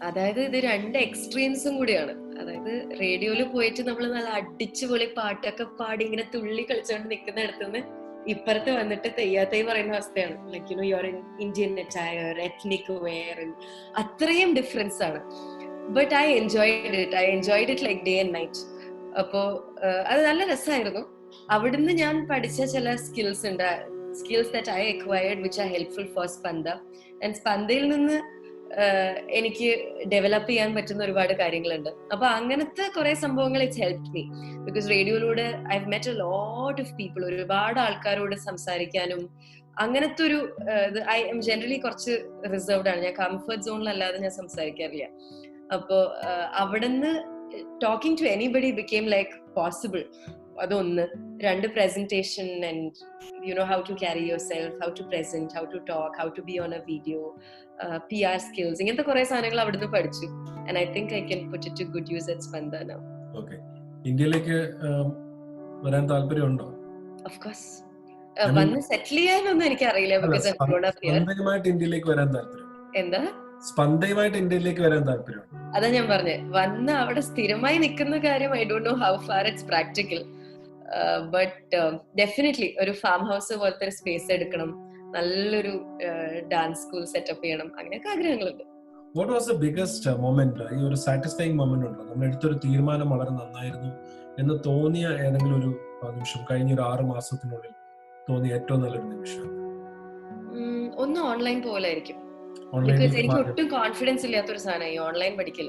[SPEAKER 2] അതായത് ഇത് രണ്ട് എക്സ്ട്രീംസും കൂടിയാണ്. അതായത് റേഡിയോയിൽ പോയിട്ട് നമ്മൾ നല്ല അടിച്ചുപൊളി പാട്ടൊക്കെ പാടി ഇങ്ങനെ തുള്ളി കളിച്ചുകൊണ്ട് നിൽക്കുന്ന അടുത്തുനിന്ന് ഇപ്പുറത്ത് വന്നിട്ട് തെയ്യാത്തൈ പറയുന്ന അവസ്ഥയാണ്. Like you know your Indian attire, ethnic wear, അത്രയും ഡിഫറൻസ് ആണ്. But I enjoyed it like day and night. അപ്പോ അത് നല്ല രസമായിരുന്നു. അവിടുന്ന് ഞാൻ പഠിച്ച ചില സ്കിൽസ് ഉണ്ട്, skills that I acquired which are helpful for Spanda. And സ്പന്ദയിൽ നിന്ന് എനിക്ക് ഡെവലപ്പ് ചെയ്യാൻ പറ്റുന്ന ഒരുപാട് കാര്യങ്ങളുണ്ട്. അപ്പൊ അങ്ങനത്തെ കുറെ സംഭവങ്ങൾ ഇറ്റ്സ് ഹെൽപ് മീ. ബിക്കോസ് റേഡിയോയിലൂടെ I have met a lot of people, ഒരുപാട് ആൾക്കാരോട് സംസാരിക്കാനും അങ്ങനത്തെ ഒരു ഐ എം ജനറലി കുറച്ച് റിസർവ്ഡ് ആണ്. ഞാൻ കംഫർട്ട് സോണിലല്ലാതെ ഞാൻ സംസാരിക്കാറില്ല. അപ്പോ അവിടുന്ന് talking to anybody became like possible. അതൊന്ന്. രണ്ട്, presentation and you know how to carry yourself, how to present, how to talk, how to be on a video, PR skills, ഇങ്ങനത്തെ കുറെ സാധനങ്ങൾ അവിടുന്ന് പഠിച്ചു. And I think I can put it to good use at Spanda now.
[SPEAKER 1] Okay. ഇന്ത്യയിലേക്ക് വരാൻ താല്പര്യമുണ്ടോ?
[SPEAKER 2] Of course. വന്ന് സെറ്റിൽ ചെയ്യാനൊന്നും എനിക്ക് അറിയില്ല. because I'm grown up here.
[SPEAKER 1] സ്പന്ദയുമായിട്ട് ഇന്ത്യയിലേക്ക് വരാൻ താല്പര്യം?
[SPEAKER 2] എന്താ?
[SPEAKER 1] സ്പന്ദയുമായിട്ട് ഇന്ത്യയിലേക്ക് വരാൻ താല്പര്യം?
[SPEAKER 2] അതാ ഞാൻ പറഞ്ഞേ, വന്ന് അവിടെ സ്ഥിരമായി നിൽക്കുന്ന കാര്യം I don't know how far it's practical. But definitely ഒരു ഫാം ഹൗസ് പോലത്തെ ഒരു സ്പേസ് എടുക്കണം, നല്ലൊരു ഡാൻസ് സ്കൂൾ സെറ്റപ്പ് ചെയ്യണം, അങ്ങനെയൊക്കെ ആഗ്രഹങ്ങളുണ്ട്.
[SPEAKER 1] What was the biggest moment, ഈ ഒരു സാറ്റിസ്ഫൈങ് മൊമെന്റ് ഉണ്ടോ? നമ്മൾ എടുത്തൊരു തീരുമാനം വളരെ നന്നായിരുന്നു എന്ന് തോന്നിയ ഏതെങ്കിലും ഒരു നിമിഷം, കഴിഞ്ഞ ഒരു 6 മാസത്തിനുള്ളിൽ തോന്നിയ ഏറ്റവും നല്ലൊരു നിമിഷം?
[SPEAKER 2] ഒന്ന് ഓൺലൈൻ പോലെ ആയിരിക്കും. ബിക്കോസ് എനിക്ക് ഒട്ടും കോൺഫിഡൻസ് ഇല്ലാത്തൊരു സാധനം ഈ ഓൺലൈൻ പഠിക്കൽ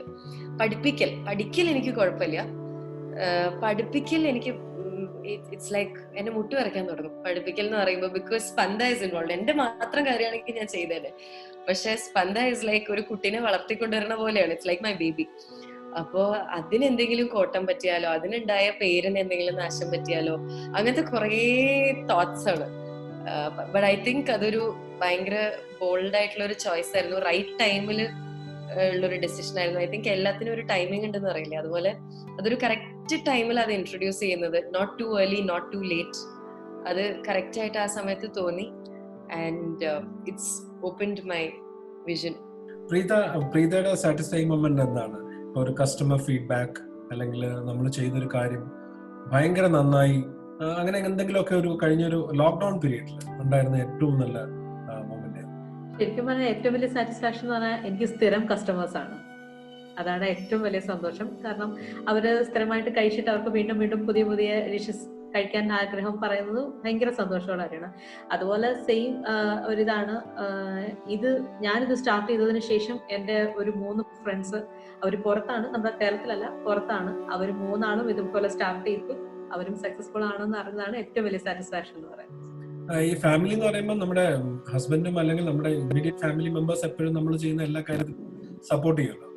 [SPEAKER 2] എനിക്ക് കുഴപ്പമില്ല. പഠിപ്പിക്കൽ എനിക്ക് ഇറ്റ്സ് ലൈക്ക് എന്നെ മുട്ട് വരയ്ക്കാൻ തുടങ്ങും പഠിപ്പിക്കൽ എന്ന് പറയുമ്പോൾ. Because Spanda is involve. എന്റെ മാത്രം കാര്യമാണെങ്കിൽ ഞാൻ ചെയ്തേനെ, പക്ഷെ സ്പന്ദ ഇസ് ലൈക്ക് ഒരു കുട്ടീനെ വളർത്തിക്കൊണ്ടുവരുന്ന പോലെയാണ്. It's like my baby. അപ്പോ അതിനെന്തെങ്കിലും കോട്ടം പറ്റിയാലോ, അതിനുണ്ടായ പേരിന് എന്തെങ്കിലും നാശം പറ്റിയാലോ, അങ്ങനത്തെ കുറേ തോട്ട്സ് ആണ്. ബട്ട് ഐ തിങ്ക് അതൊരു ഭയങ്കര ബോൾഡ് ആയിട്ടുള്ള ഒരു ചോയ്സ് ആയിരുന്നു. റൈറ്റ് ടൈമിൽ ഉള്ളൊരു ഡെസിഷൻ ആയിരുന്നു. ഐ തിങ്ക് എല്ലാത്തിനും ഒരു ടൈമിംഗ് ഉണ്ടെന്ന് അറിയില്ല, അതുപോലെ അതൊരു കറക്റ്റ് ടൈമിൽ അത് ഇൻട്രൊഡ്യൂസ് ചെയ്യുന്നത്. Not too early, not too late. അത് കറക്റ്റ് ആയിട്ട് ആ സമയത്ത് തോന്നി. And it's opened my vision.
[SPEAKER 1] പ്രീതയുടെ സാറ്റിസ്ഫൈങ് മൊമെന്റ് എന്താണ്? ഒരു കസ്റ്റമർ ഫീഡ്ബാക്ക് അല്ലെങ്കിൽ നമ്മൾ ചെയ്തൊരു കാര്യം ഭയങ്കര നന്നായി, അങ്ങനെ എന്തെങ്കിലുമൊക്കെ ഒരു കഴിഞ്ഞൊരു ലോക്ക്ഡൌൺ പീരീഡിൽ ഉണ്ടായിരുന്ന ഏറ്റവും നല്ല മൊമെന്റ്?
[SPEAKER 3] ശരിക്കും പറഞ്ഞാൽ ഏറ്റവും വലിയ സാറ്റിസ്ഫാക്ഷൻ എന്ന് പറഞ്ഞാൽ എനിക്ക് സ്ഥിരം കസ്റ്റമേഴ്സ് ആണ്. അതാണ് ഏറ്റവും വലിയ സന്തോഷം. കാരണം അവര് സ്ഥിരമായിട്ട് കഴിച്ചിട്ട് അവർക്ക് വീണ്ടും വീണ്ടും പുതിയ പുതിയ ഡിഷസ് കഴിക്കാൻ ആഗ്രഹം പറയുന്നത് ഭയങ്കര സന്തോഷമുള്ള കാര്യമാണ്. അതുപോലെ സെയിം ഒരിതാണ് ഞാനിത് സ്റ്റാർട്ട് ചെയ്തതിന് ശേഷം എൻ്റെ ഒരു 3 ഫ്രണ്ട്സ്, അവർ പുറത്താണ്, നമ്മുടെ കേരളത്തിലല്ല, പുറത്താണ്. അവർ 3 ആളും ഇതുപോലെ സ്റ്റാർട്ട് ചെയ്തു. അവരും സക്സസ്ഫുൾ ആണെന്ന് അറിയുന്നതാണ് ഏറ്റവും വലിയ സാറ്റിസ്ഫാക്ഷൻ എന്ന് പറയുന്നത്.
[SPEAKER 1] ഈ ഫാമിലി എന്ന് പറയുമ്പോൾ നമ്മുടെ ഹസ്ബൻഡും അല്ലെങ്കിൽ നമ്മുടെ ഇമ്മീഡിയറ്റ് ഫാമിലി മെമ്പേഴ്സ് എപ്പോഴും നമ്മൾ ചെയ്യുന്ന എല്ലാ കാര്യത്തിലും സപ്പോർട്ട് ചെയ്യുമല്ലോ.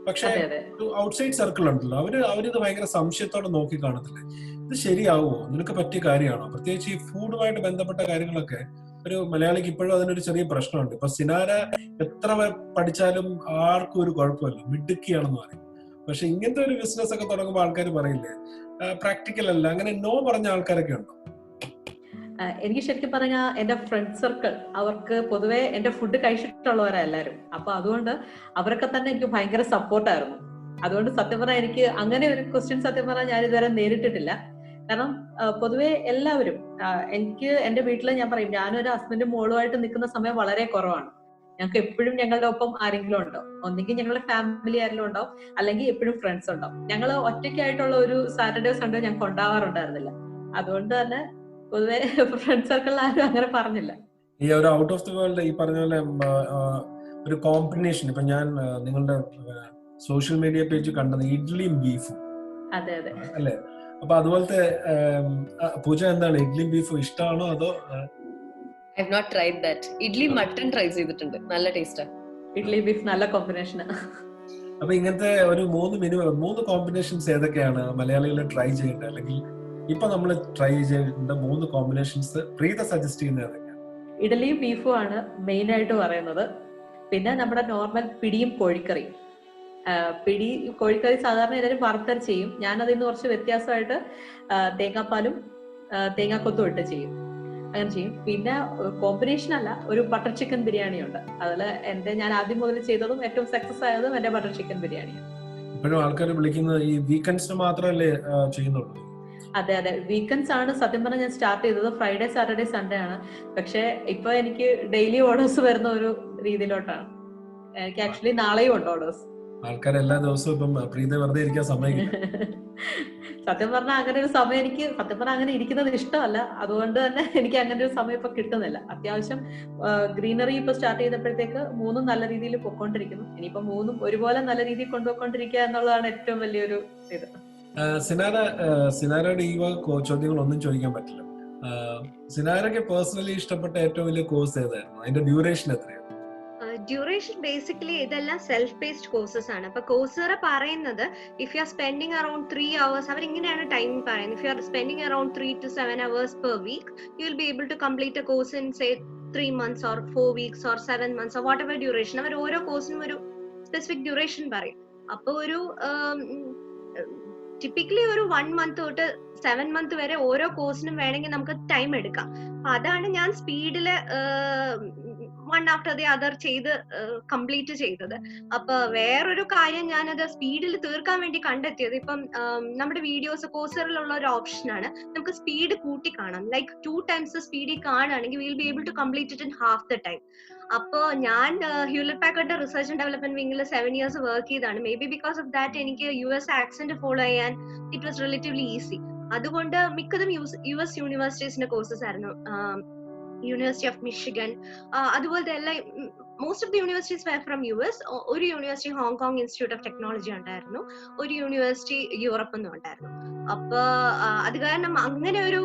[SPEAKER 1] പക്ഷെ ഒരു ഔട്ട്സൈഡ് സർക്കിൾ ഉണ്ടല്ലോ, അവരിത് ഭയങ്കര സംശയത്തോടെ നോക്കി കാണത്തില്ലേ? ഇത് ശരിയാവുമോ, നിനക്ക് പറ്റിയ കാര്യമാണോ? പ്രത്യേകിച്ച് ഈ ഫുഡുമായിട്ട് ബന്ധപ്പെട്ട കാര്യങ്ങളൊക്കെ ഒരു മലയാളിക്ക് ഇപ്പോഴും അതിനൊരു ചെറിയ പ്രശ്നമുണ്ട്. ഇപ്പൊ സിനാര എത്ര പഠിച്ചാലും ആർക്കും ഒരു കുഴപ്പമില്ല, മിടുക്കിയാണെന്ന് പറയും. പക്ഷെ ഇങ്ങനത്തെ ഒരു ബിസിനസ് ഒക്കെ തുടങ്ങുമ്പോൾ ആൾക്കാർ പറയില്ലേ പ്രാക്ടിക്കൽ അല്ല, അങ്ങനെ നോ പറഞ്ഞ ആൾക്കാരൊക്കെ ഉണ്ടോ?
[SPEAKER 3] എനിക്ക് ശരിക്കും പറഞ്ഞാൽ എന്റെ ഫ്രണ്ട് സർക്കിൾ അവർക്ക് പൊതുവെ എന്റെ ഫുഡ് കഴിച്ചിട്ടുള്ളവരാ എല്ലാവരും. അപ്പൊ അതുകൊണ്ട് അവരൊക്കെ തന്നെ എനിക്ക് ഭയങ്കര സപ്പോർട്ടായിരുന്നു. അതുകൊണ്ട് സത്യം പറഞ്ഞാൽ എനിക്ക് അങ്ങനെ ഒരു ക്വസ്റ്റ്യൻ സത്യം പറഞ്ഞാൽ ഞാൻ ഇതുവരെ നേരിട്ടിട്ടില്ല. കാരണം പൊതുവെ എല്ലാവരും എനിക്ക് എന്റെ വീട്ടിൽ ഞാൻ പറയും, ഞാനൊരു ഹസ്ബൻഡും മോളുമായിട്ട് നിൽക്കുന്ന സമയം വളരെ കുറവാണ്. ഞങ്ങൾക്ക് എപ്പോഴും ഞങ്ങളുടെ ഒപ്പം ആരെങ്കിലും ഉണ്ടാവും. ഒന്നെങ്കിൽ ഞങ്ങളുടെ ഫാമിലി ആരെങ്കിലും ഉണ്ടാവും, അല്ലെങ്കിൽ എപ്പോഴും ഫ്രണ്ട്സ് ഉണ്ടാവും. ഞങ്ങൾ ഒറ്റയ്ക്കായിട്ടുള്ള ഒരു സാറ്റർഡേ സൺഡേ ഞങ്ങൾക്ക് ഉണ്ടാവാറുണ്ടായിരുന്നില്ല. അതുകൊണ്ട് തന്നെ പൊതുവെ ഫ്രണ്ട് സർക്കിളിൽ ആരും അങ്ങനെ പറഞ്ഞില്ല.
[SPEAKER 1] ഈ ഒരു ഔട്ട് ഓഫ് ദി വേൾഡ് ഈ പറഞ്ഞ പോലെ ഒരു കോമ്പിനേഷൻ, ഇപ്പൊ ഞാൻ നിങ്ങളുടെ സോഷ്യൽ മീഡിയ പേജ് കണ്ടത് ഇഡ്ലിയും ബീഫും.
[SPEAKER 3] അതെ അതെ
[SPEAKER 1] അല്ലെ? അപ്പൊ അതുപോലത്തെ പൂജ എന്താണ്, ഇഡ്ലിയും ബീഫും ഇഷ്ടമാണോ അതോ?
[SPEAKER 2] I have not tried that. Idli mutton try ചെയ്തിട്ടുണ്ട്, നല്ല ടേസ്റ്റാ.
[SPEAKER 3] ഇഡ്ലി ബീഫ് നല്ല കോമ്പിനേഷനാ.
[SPEAKER 1] അപ്പൊ ഇങ്ങനത്തെ ഒരു 3 കോമ്പിനേഷൻസ് ഏതൊക്കെയാണ് മലയാളികൾ ട്രൈ ചെയ്യേണ്ടത്, അല്ലെങ്കിൽ ഇപ്പൊ നമ്മൾ ട്രൈ ചെയ്യേണ്ട 3 കോമ്പിനേഷൻസ് പ്രീത സജസ്റ്റ് ചെയ്യുന്നത് ഏതൊക്കെയാണ്?
[SPEAKER 3] ഇഡലിയും ബീഫും ആണ് മെയിൻ ആയിട്ട് പറയുന്നത്. പിന്നെ നമ്മുടെ നോർമൽ പിടിയും കോഴിക്കറിയും. പിടി കോഴിക്കറി സാധാരണ എല്ലാവരും വറുത്തരച്ച് ചെയ്യും. ഞാനതിൽ നിന്ന് കുറച്ച് വ്യത്യാസമായിട്ട് തേങ്ങാപ്പാലും തേങ്ങാക്കൊത്തും ഇട്ട് ചെയ്യും, അങ്ങനെ ചെയ്യും. പിന്നെ കോമ്പിനേഷൻ അല്ല, ഒരു ബട്ടർ ചിക്കൻ ബിരിയാണി ഉണ്ട്. അതിൽ ഞാൻ ആദ്യം മുതൽ ചെയ്തതും ഏറ്റവും സക്സസ് ആയതും എന്റെ ബട്ടർ ചിക്കൻ ബിരിയാണിയാണ്.
[SPEAKER 1] ഇപ്പോഴും ആൾക്കാർ വിളിക്കുന്നത് ഈ വീക്കെൻഡ്സിന് മാത്രമല്ലേ ചെയ്യുന്നുള്ളൂ?
[SPEAKER 3] അതെ, വീക്കെൻഡ്സ് ആണ് സത്യം പറഞ്ഞാൽ ഞാൻ സ്റ്റാർട്ട് ചെയ്തത്. ഫ്രൈഡേ, സാറ്റർഡേ, സൺഡേ ആണ്. പക്ഷെ ഇപ്പൊ എനിക്ക് ഡെയിലി ഓർഡേഴ്സ് വരുന്ന ഒരു രീതിയിലോട്ടാണ്. എനിക്ക് ആക്ച്വലി നാളെയും ഉണ്ട് ഓർഡേഴ്സ്.
[SPEAKER 1] ആൾക്കാർ എല്ലാ ദിവസവും ഇപ്പം പ്രീത വെറുതെ ഇരിക്കാൻ സമ്മതിക്കില്ല.
[SPEAKER 3] സത്യം പറഞ്ഞാൽ അങ്ങനെ ഒരു സമയം എനിക്ക് അങ്ങനെ ഇരിക്കുന്നത് ഇഷ്ടമല്ല. അതുകൊണ്ട് തന്നെ എനിക്ക് അങ്ങനെ ഒരു സമയം ഇപ്പൊ കിട്ടുന്നില്ല. അത്യാവശ്യം ഗ്രീനറി ഇപ്പൊ സ്റ്റാർട്ട് ചെയ്തപ്പോഴത്തേക്ക് 3 നല്ല രീതിയിൽ പൊക്കോണ്ടിരിക്കുന്നു. ഇനിയിപ്പോ 3 ഒരുപോലെ നല്ല രീതിയിൽ കൊണ്ടുപോയിക്കൊണ്ടിരിക്കുക എന്നുള്ളതാണ് ഏറ്റവും വലിയൊരു ഇത്.
[SPEAKER 1] സിനാരയുടെ ഈ ചോദ്യങ്ങളൊന്നും ചോദിക്കാൻ പറ്റില്ല. സിനാരയ്ക്ക് പേഴ്സണലി ഇഷ്ടപ്പെട്ട ഏറ്റവും വലിയ കോഴ്സ് ഏതായിരുന്നു? അതിന്റെ ഡ്യൂറേഷൻ എത്രയാണ്?
[SPEAKER 4] ഡ്യൂറേഷൻ ബേസിക്കലി ഇതെല്ലാം സെൽഫ് ബേസ്ഡ് കോഴ്സസ് ആണ്. അപ്പൊ കോഴ്സറ പറയുന്നത് if you R spending around 3 hours, അവർ ഇങ്ങനെയാണ് ടൈം പറയുന്നത്. If you R spending around 3 to 7 hours per week, you will be able to complete a course in say 3 months or 4 weeks or 7 months or whatever duration. അവർ ഓരോ കോഴ്സിനും ഒരു specific duration പറയും. അപ്പൊ ഒരു typically ഒരു 1 month തൊട്ട് 7 month വരെ ഓരോ കോഴ്സിനും വേണമെങ്കിൽ നമുക്ക് ടൈം എടുക്കാം. അതാണ് ഞാൻ സ്പീഡില് one after the other ചെയ്ത് കംപ്ലീറ്റ് ചെയ്തത്. അപ്പൊ വേറൊരു കാര്യം ഞാനത് സ്പീഡിൽ തീർക്കാൻ വേണ്ടി കണ്ടെത്തിയത്, ഇപ്പം നമ്മുടെ വീഡിയോസ് കോഴ്സറിലുള്ള ഒരു ഓപ്ഷനാണ് നമുക്ക് സ്പീഡ് കൂട്ടി കാണാം. ലൈക്ക് 2 times സ്പീഡിൽ കാണുകയാണെങ്കിൽ will be able to complete it in half the time. അപ്പൊ ഞാൻ Hewlett Packard research and development വിംഗിൽ 7 years വർക്ക് ചെയ്താണ്. Maybe because of that എനിക്ക് US ആക്സെന്റ് ഫോളോ ചെയ്യാൻ ഇറ്റ് വാസ് റിലേറ്റീവ്ലി ഈസി. അതുകൊണ്ട് മിക്കതും US യൂണിവേഴ്സിറ്റീസിന്റെ കോഴ്സസ് ആയിരുന്നു. യൂണിവേഴ്സിറ്റി ഓഫ് മിഷിഗൻ, അതുപോലത്തെ എല്ലാ most of the universities were from US. ഒരു university Hong Kong institute of technology ഉണ്ടായിരുന്നു, ഒരു യൂണിവേഴ്സിറ്റി യൂറോപ്പിൽ നിന്നും ഉണ്ടായിരുന്നു. അപ്പൊ അത് കാരണം അങ്ങനെ ഒരു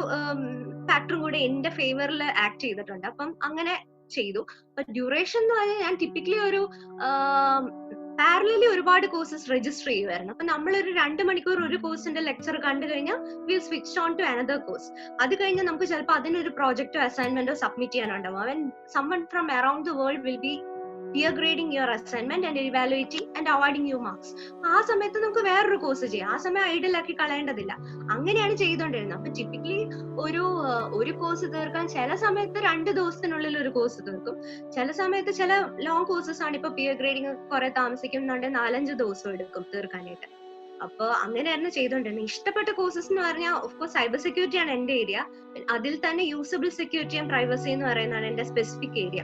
[SPEAKER 4] ഫാക്ടറും കൂടെ എന്റെ ഫേവറിൽ ആക്ട് ചെയ്തിട്ടുണ്ട്. അപ്പം അങ്ങനെ ചെയ്തു. ഡ്യൂറേഷൻ എന്ന് പറഞ്ഞാൽ ഞാൻ ടിപ്പിക്കലി ഒരു പാരലലി ഒരുപാട് കോഴ്സസ് രജിസ്റ്റർ ചെയ്യുമായിരുന്നു. അപ്പൊ നമ്മളൊരു 2 മണിക്കൂർ ഒരു കോഴ്സിന്റെ ലെക്ചർ കണ്ടു കഴിഞ്ഞാൽ will switch on to another course. അത് കഴിഞ്ഞാൽ നമുക്ക് ചിലപ്പോൾ അതിനൊരു പ്രോജക്റ്റോ അസൈൻമെന്റോ സബ്മിറ്റ് ചെയ്യാനുണ്ടാവും. അവൻ someone from around the world will be peer grading your assignment and evaluating and awarding you marks. ആ സമയത്ത് നമുക്ക് വേറൊരു കോഴ്സ് ചെയ്യാം. ആ സമയം ഐഡിൽ ആക്കി കളയേണ്ടതില്ല. അങ്ങനെയാണ് ചെയ്തോണ്ടിരുന്നത്. അപ്പൊ ടിപ്പിക്കലി ഒരു കോഴ്സ് തീർക്കാൻ ചില സമയത്ത് 2 ദിവസത്തിനുള്ളിൽ ഒരു കോഴ്സ് തീർക്കും. ചില സമയത്ത് ചില ലോങ് കോഴ്സസ് ആണ്, ഇപ്പൊ പിയർ ഗ്രേഡിംഗ് കുറെ താമസിക്കുന്നുണ്ടെങ്കിൽ 4-5 ദിവസം എടുക്കും തീർക്കാനായിട്ട്. അപ്പൊ അങ്ങനെയായിരുന്നു ചെയ്തോണ്ടിരുന്നത്. ഇഷ്ടപ്പെട്ട കോഴ്സസ് എന്ന് പറഞ്ഞാൽ ഓഫ്കോഴ്സ് സൈബർ സെക്യൂരിറ്റി ആണ് എന്റെ ഏരിയ. അതിൽ തന്നെ യൂസബിൾ സെക്യൂരിറ്റി ആൻഡ് പ്രൈവസി എന്ന് പറയുന്നതാണ് എന്റെ സ്പെസിഫിക് ഏരിയ.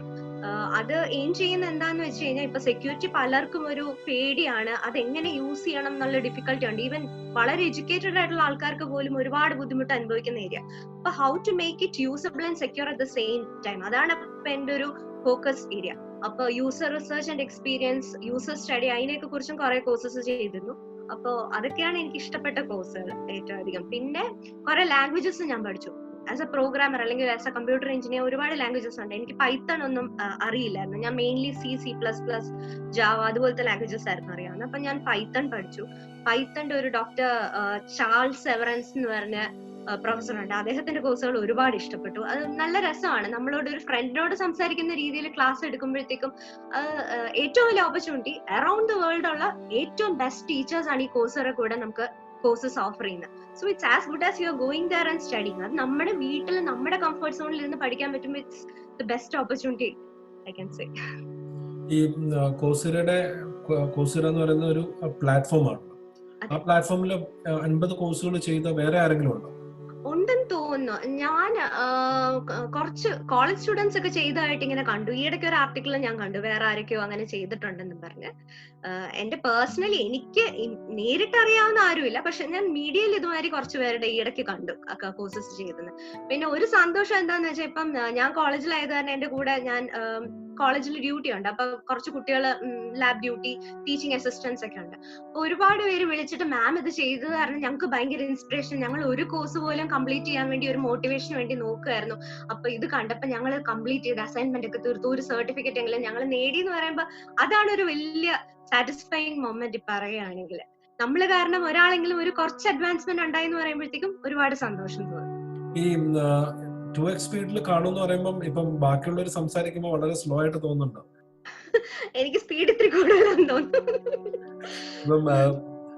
[SPEAKER 4] അത് എയിം ചെയ്യുന്ന എന്താന്ന് വെച്ച് കഴിഞ്ഞാൽ ഇപ്പൊ സെക്യൂരിറ്റി പലർക്കും ഒരു പേടിയാണ്, അതെങ്ങനെ യൂസ് ചെയ്യണം എന്നുള്ള ഡിഫിക്കൽട്ടി ഉണ്ട്. ഈവൻ വളരെ എഡ്യൂക്കേറ്റഡ് ആയിട്ടുള്ള ആൾക്കാർക്ക് പോലും ഒരുപാട് ബുദ്ധിമുട്ട് അനുഭവിക്കുന്ന ഏരിയ. അപ്പൊ how to make it usable and secure at the same time, അതാണ് ഇപ്പൊ എന്റെ ഒരു ഫോക്കസ് ഏരിയ. അപ്പൊ user research and experience, user study, അതിനെയൊക്കെ കുറിച്ചും കുറെ കോഴ്സസ് ചെയ്തിരുന്നു. അപ്പൊ അതൊക്കെയാണ് എനിക്ക് ഇഷ്ടപ്പെട്ട കോഴ്സുകൾ ഏറ്റവും അധികം. പിന്നെ കുറെ ലാംഗ്വേജസ് ഞാൻ പഠിച്ചു. ആസ് എ പ്രോഗ്രാമർ അല്ലെങ്കിൽ ആസ് എ കമ്പ്യൂട്ടർ എഞ്ചിനീയർ ഒരുപാട് ലാംഗ്വേജസ് ഉണ്ട്. എനിക്ക് പൈത്തൺ ഒന്നും അറിയില്ലായിരുന്നു. ഞാൻ മെയിൻലി C++, ജാവ അതുപോലത്തെ ലാംഗ്വേജസ് ആയിരുന്നു അറിയാവുന്നത്. അപ്പൊ ഞാൻ പൈത്തൺ പഠിച്ചു. പൈത്തണിന്റെ ഒരു ഡോക്ടർ ചാൾസ് സെവറൻസ് എന്ന് പറഞ്ഞ പ്രൊഫസർ ഉണ്ട്. അദ്ദേഹത്തിന്റെ കോഴ്സുകൾ ഒരുപാട് ഇഷ്ടപ്പെട്ടു. അത് നല്ല രസമാണ്. നമ്മളോട് ഒരു ഫ്രണ്ടിനോട് സംസാരിക്കുന്ന രീതിയിൽ ക്ലാസ് എടുക്കുമ്പോഴത്തേക്കും ഏറ്റവും വലിയ ഓപ്പർച്യൂണിറ്റി അറൌണ്ട് ദ വേൾഡ് ഉള്ള ഏറ്റവും ബെസ്റ്റ് ടീച്ചേഴ്സ് ആണ് ഈ കോഴ്സുകളെ കൂടെ നമുക്ക് കോഴ്സസ് ഓഫർ ചെയ്യുന്നത്. So it's as good as you are going there and studying. അത് നമ്മുടെ വീട്ടിൽ നമ്മുടെ കംഫർട്ട് സോണിൽ ഇരുന്ന് പഠിക്കാൻ പറ്റുമ്പോൾ it's the best opportunity I can say.
[SPEAKER 1] ഈ കോഴ്സറ എന്ന് പറയുന്ന ഒരു പ്ലാറ്റ്ഫോമാണ്. ആ പ്ലാറ്റ്ഫോമിൽ 50 കോഴ്സുകൾ ചെയ്ത വേറെ ആരെങ്കിലും ഉണ്ടോ?
[SPEAKER 4] ഉണ്ടെന്ന് തോന്നുന്നു. ഞാൻ കുറച്ച് കോളേജ് സ്റ്റുഡൻസ് ഒക്കെ ചെയ്തതായിട്ട് ഇങ്ങനെ കണ്ടു. ഈയിടയ്ക്ക് ഒരു ആർട്ടിക്കിൾ ഞാൻ കണ്ടു, വേറെ ആരൊക്കെയോ അങ്ങനെ ചെയ്തിട്ടുണ്ടെന്ന് പറഞ്ഞ്. എന്റെ പേഴ്സണലി എനിക്ക് നേരിട്ട് അറിയാവുന്ന ആരുമില്ല, പക്ഷെ ഞാൻ മീഡിയയിൽ ഇതുമാതിരി കുറച്ച് പേരുടെ ഈയിടയ്ക്ക് കണ്ടു കോഴ്സസ് ചെയ്തെന്ന്. പിന്നെ ഒരു സന്തോഷം എന്താന്ന് വെച്ചാൽ ഇപ്പം ഞാൻ കോളേജിലായത് കാരണം എന്റെ കൂടെ ഞാൻ കോളേജിൽ ഡ്യൂട്ടി ഉണ്ട്. അപ്പൊ കുറച്ച് കുട്ടികൾ ലാബ് ഡ്യൂട്ടി, ടീച്ചിങ് അസിസ്റ്റൻസ് ഒക്കെ ഉണ്ട്. അപ്പൊ ഒരുപാട് പേര് വിളിച്ചിട്ട് മാം ഇത് ചെയ്തത് കാരണം ഞങ്ങൾക്ക് ഭയങ്കര ഇൻസ്പിറേഷൻ, ഞങ്ങൾ ഒരു കോഴ്സ് പോലും കംപ്ലീറ്റ് ചെയ്യാൻ വേണ്ടി ഒരു മോട്ടിവേഷന് വേണ്ടി നോക്കുമായിരുന്നു. അപ്പൊ ഇത് കണ്ടപ്പോ ഞങ്ങൾ കംപ്ലീറ്റ് ചെയ്ത് അസൈൻമെന്റ് ഒക്കെ തീർത്തു, ഒരു സർട്ടിഫിക്കറ്റ് എങ്കിലും ഞങ്ങൾ നേടി എന്ന് പറയുമ്പോൾ അതാണ് ഒരു വലിയ സാറ്റിസ്ഫൈങ് മൊമെന്റ് പറയുകയാണെങ്കിൽ. നമ്മൾ കാരണം ഒരാളെങ്കിലും ഒരു കുറച്ച് അഡ്വാൻസ്മെന്റ് ഉണ്ടായി എന്ന് പറയുമ്പോഴത്തേക്കും ഒരുപാട് സന്തോഷം തോന്നും.
[SPEAKER 1] ഈ 2x സ്പീഡിൽ കാണുമെന്ന് പറയുമ്പോൾ ഇപ്പം ബാക്കിയുള്ളവർ സംസാരിക്കുമ്പോൾ വളരെ സ്ലോ ആയിട്ട് തോന്നുന്നുണ്ടോ?
[SPEAKER 4] എനിക്ക് സ്പീഡ് ഇത്തിരി കൂടുതലാണെന്ന് തോന്നുന്നു.
[SPEAKER 1] ഇപ്പം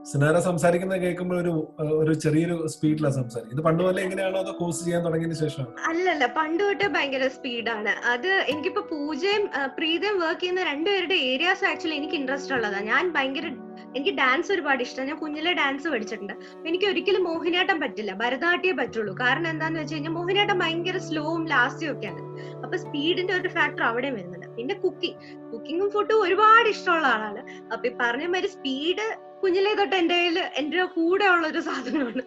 [SPEAKER 1] സിനാര സംസാരിക്കുന്നത് കേൾക്കുമ്പോൾ ഒരു ചെറിയൊരു സ്പീഡിലാണ് സംസാരിക്കും. ഇത് പണ്ടുപോലെ എങ്ങനെയാണോ അതോ കോഴ്സ് ചെയ്യാൻ തുടങ്ങിയതിന് ശേഷമാണ്?
[SPEAKER 4] അല്ലല്ല, പണ്ട് തൊട്ടേ ഭയങ്കര സ്പീഡാണ്. അത് എനിക്കിപ്പോ പൂജയും പ്രീതയും വർക്ക് ചെയ്യുന്ന രണ്ടുപേരുടെ ഏരിയാസ് ആക്ച്വലി എനിക്ക് ഇൻട്രസ്റ്റ് ഉള്ളതാണ്. എനിക്ക് ഡാൻസ് ഒരുപാട് ഇഷ്ടമാണ്. ഞാൻ കുഞ്ഞിലെ ഡാൻസ് പഠിച്ചിട്ടുണ്ട്. എനിക്ക് ഒരിക്കലും മോഹിനിയാട്ടം പറ്റില്ല, ഭരതനാട്യമേ പറ്റുള്ളൂ. കാരണം എന്താന്ന് വെച്ച് കഴിഞ്ഞാൽ മോഹിനിയാട്ടം ഭയങ്കര സ്ലോവും ലാസ്റ്റും ഒക്കെയാണ്. അപ്പൊ സ്പീഡിന്റെ ഒരു ഫാക്ടർ അവിടെ വരുന്നുണ്ട്. പിന്നെ കുക്കിങ്ങും ഫുഡും ഒരുപാട് ഇഷ്ടമുള്ള ആളാണ്. അപ്പൊ ഈ പറഞ്ഞ മാതിരി സ്പീഡ് കുഞ്ഞിലേ തൊട്ട് എന്റെ കൂടെ ഉള്ള ഒരു സാധനമാണ്.